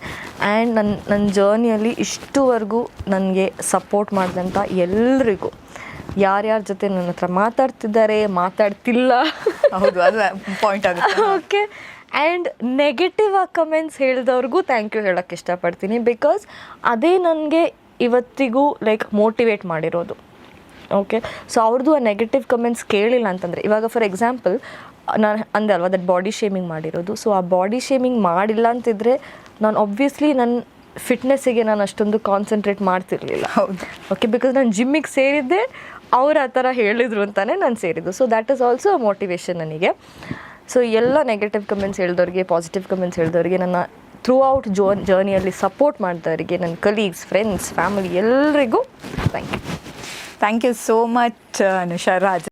ಆ್ಯಂಡ್ ನನ್ನ ಜರ್ನಿಯಲ್ಲಿ ಇಷ್ಟುವರೆಗೂ ನನಗೆ ಸಪೋರ್ಟ್ ಮಾಡಿದಂಥ ಎಲ್ರಿಗೂ, ಯಾರ್ಯಾರ ಜೊತೆ ನನ್ನ ಹತ್ರ ಮಾತಾಡ್ತಿದ್ದಾರೆ, ಮಾತಾಡ್ತಿಲ್ಲ, ಹೌದು, ಅದು ಪಾಯಿಂಟ್ ಆಗುತ್ತೆ. ಓಕೆ, ಆ್ಯಂಡ್ ನೆಗೆಟಿವ್ ಆಗಿ ಕಮೆಂಟ್ಸ್ ಹೇಳಿದವ್ರಿಗೂ ಥ್ಯಾಂಕ್ ಯು ಹೇಳೋಕ್ಕೆ ಇಷ್ಟಪಡ್ತೀನಿ. ಬಿಕಾಸ್ ಅದೇ ನನಗೆ ಇವತ್ತಿಗೂ ಲೈಕ್ ಮೋಟಿವೇಟ್ ಮಾಡಿರೋದು. ಓಕೆ, ಸೊ ಅವ್ರದ್ದು ಆ ನೆಗೆಟಿವ್ ಕಮೆಂಟ್ಸ್ ಕೇಳಿಲ್ಲ ಅಂತಂದರೆ, ಇವಾಗ ಫಾರ್ ಎಕ್ಸಾಂಪಲ್ ನಾನು ಅಂದೆ ಅಲ್ವಾ ದಟ್ ಬಾಡಿ ಶೇಮಿಂಗ್ ಮಾಡಿರೋದು. ಸೊ ಆ ಬಾಡಿ ಶೇಮಿಂಗ್ ಮಾಡಿಲ್ಲ ಅಂತಿದ್ರೆ ನಾನು ಆಬ್ವಿಯಸ್ಲಿ ನನ್ನ ಫಿಟ್ನೆಸ್ಸಿಗೆ ನಾನು ಅಷ್ಟೊಂದು ಕಾನ್ಸಂಟ್ರೇಟ್ ಮಾಡ್ತಿರ್ಲಿಲ್ಲ. ಹೌದು. ಓಕೆ, ಬಿಕಾಸ್ ನಾನು ಜಿಮ್ಮಿಗೆ ಸೇರಿದ್ದೆ ಅವ್ರು ಆ ಥರ ಹೇಳಿದ್ರು ಅಂತಲೇ ನಾನು ಸೇರಿದ್ದು. So that is also a motivation ನನಗೆ. ಸೊ ಎಲ್ಲ ನೆಗೆಟಿವ್ ಕಮೆಂಟ್ಸ್ ಹೇಳಿದವ್ರಿಗೆ, ಪಾಸಿಟಿವ್ ಕಮೆಂಟ್ಸ್ ಹೇಳಿದವ್ರಿಗೆ, ನನ್ನ ಥ್ರೂ ಔಟ್ ಜರ್ನಿಯಲ್ಲಿ ಸಪೋರ್ಟ್ ಮಾಡಿದವರಿಗೆ, ನನ್ನ ಕಲೀಗ್ಸ್, ಫ್ರೆಂಡ್ಸ್, ಫ್ಯಾಮಿಲಿ ಎಲ್ರಿಗೂ thank you. Thank you so much Anusha Raj.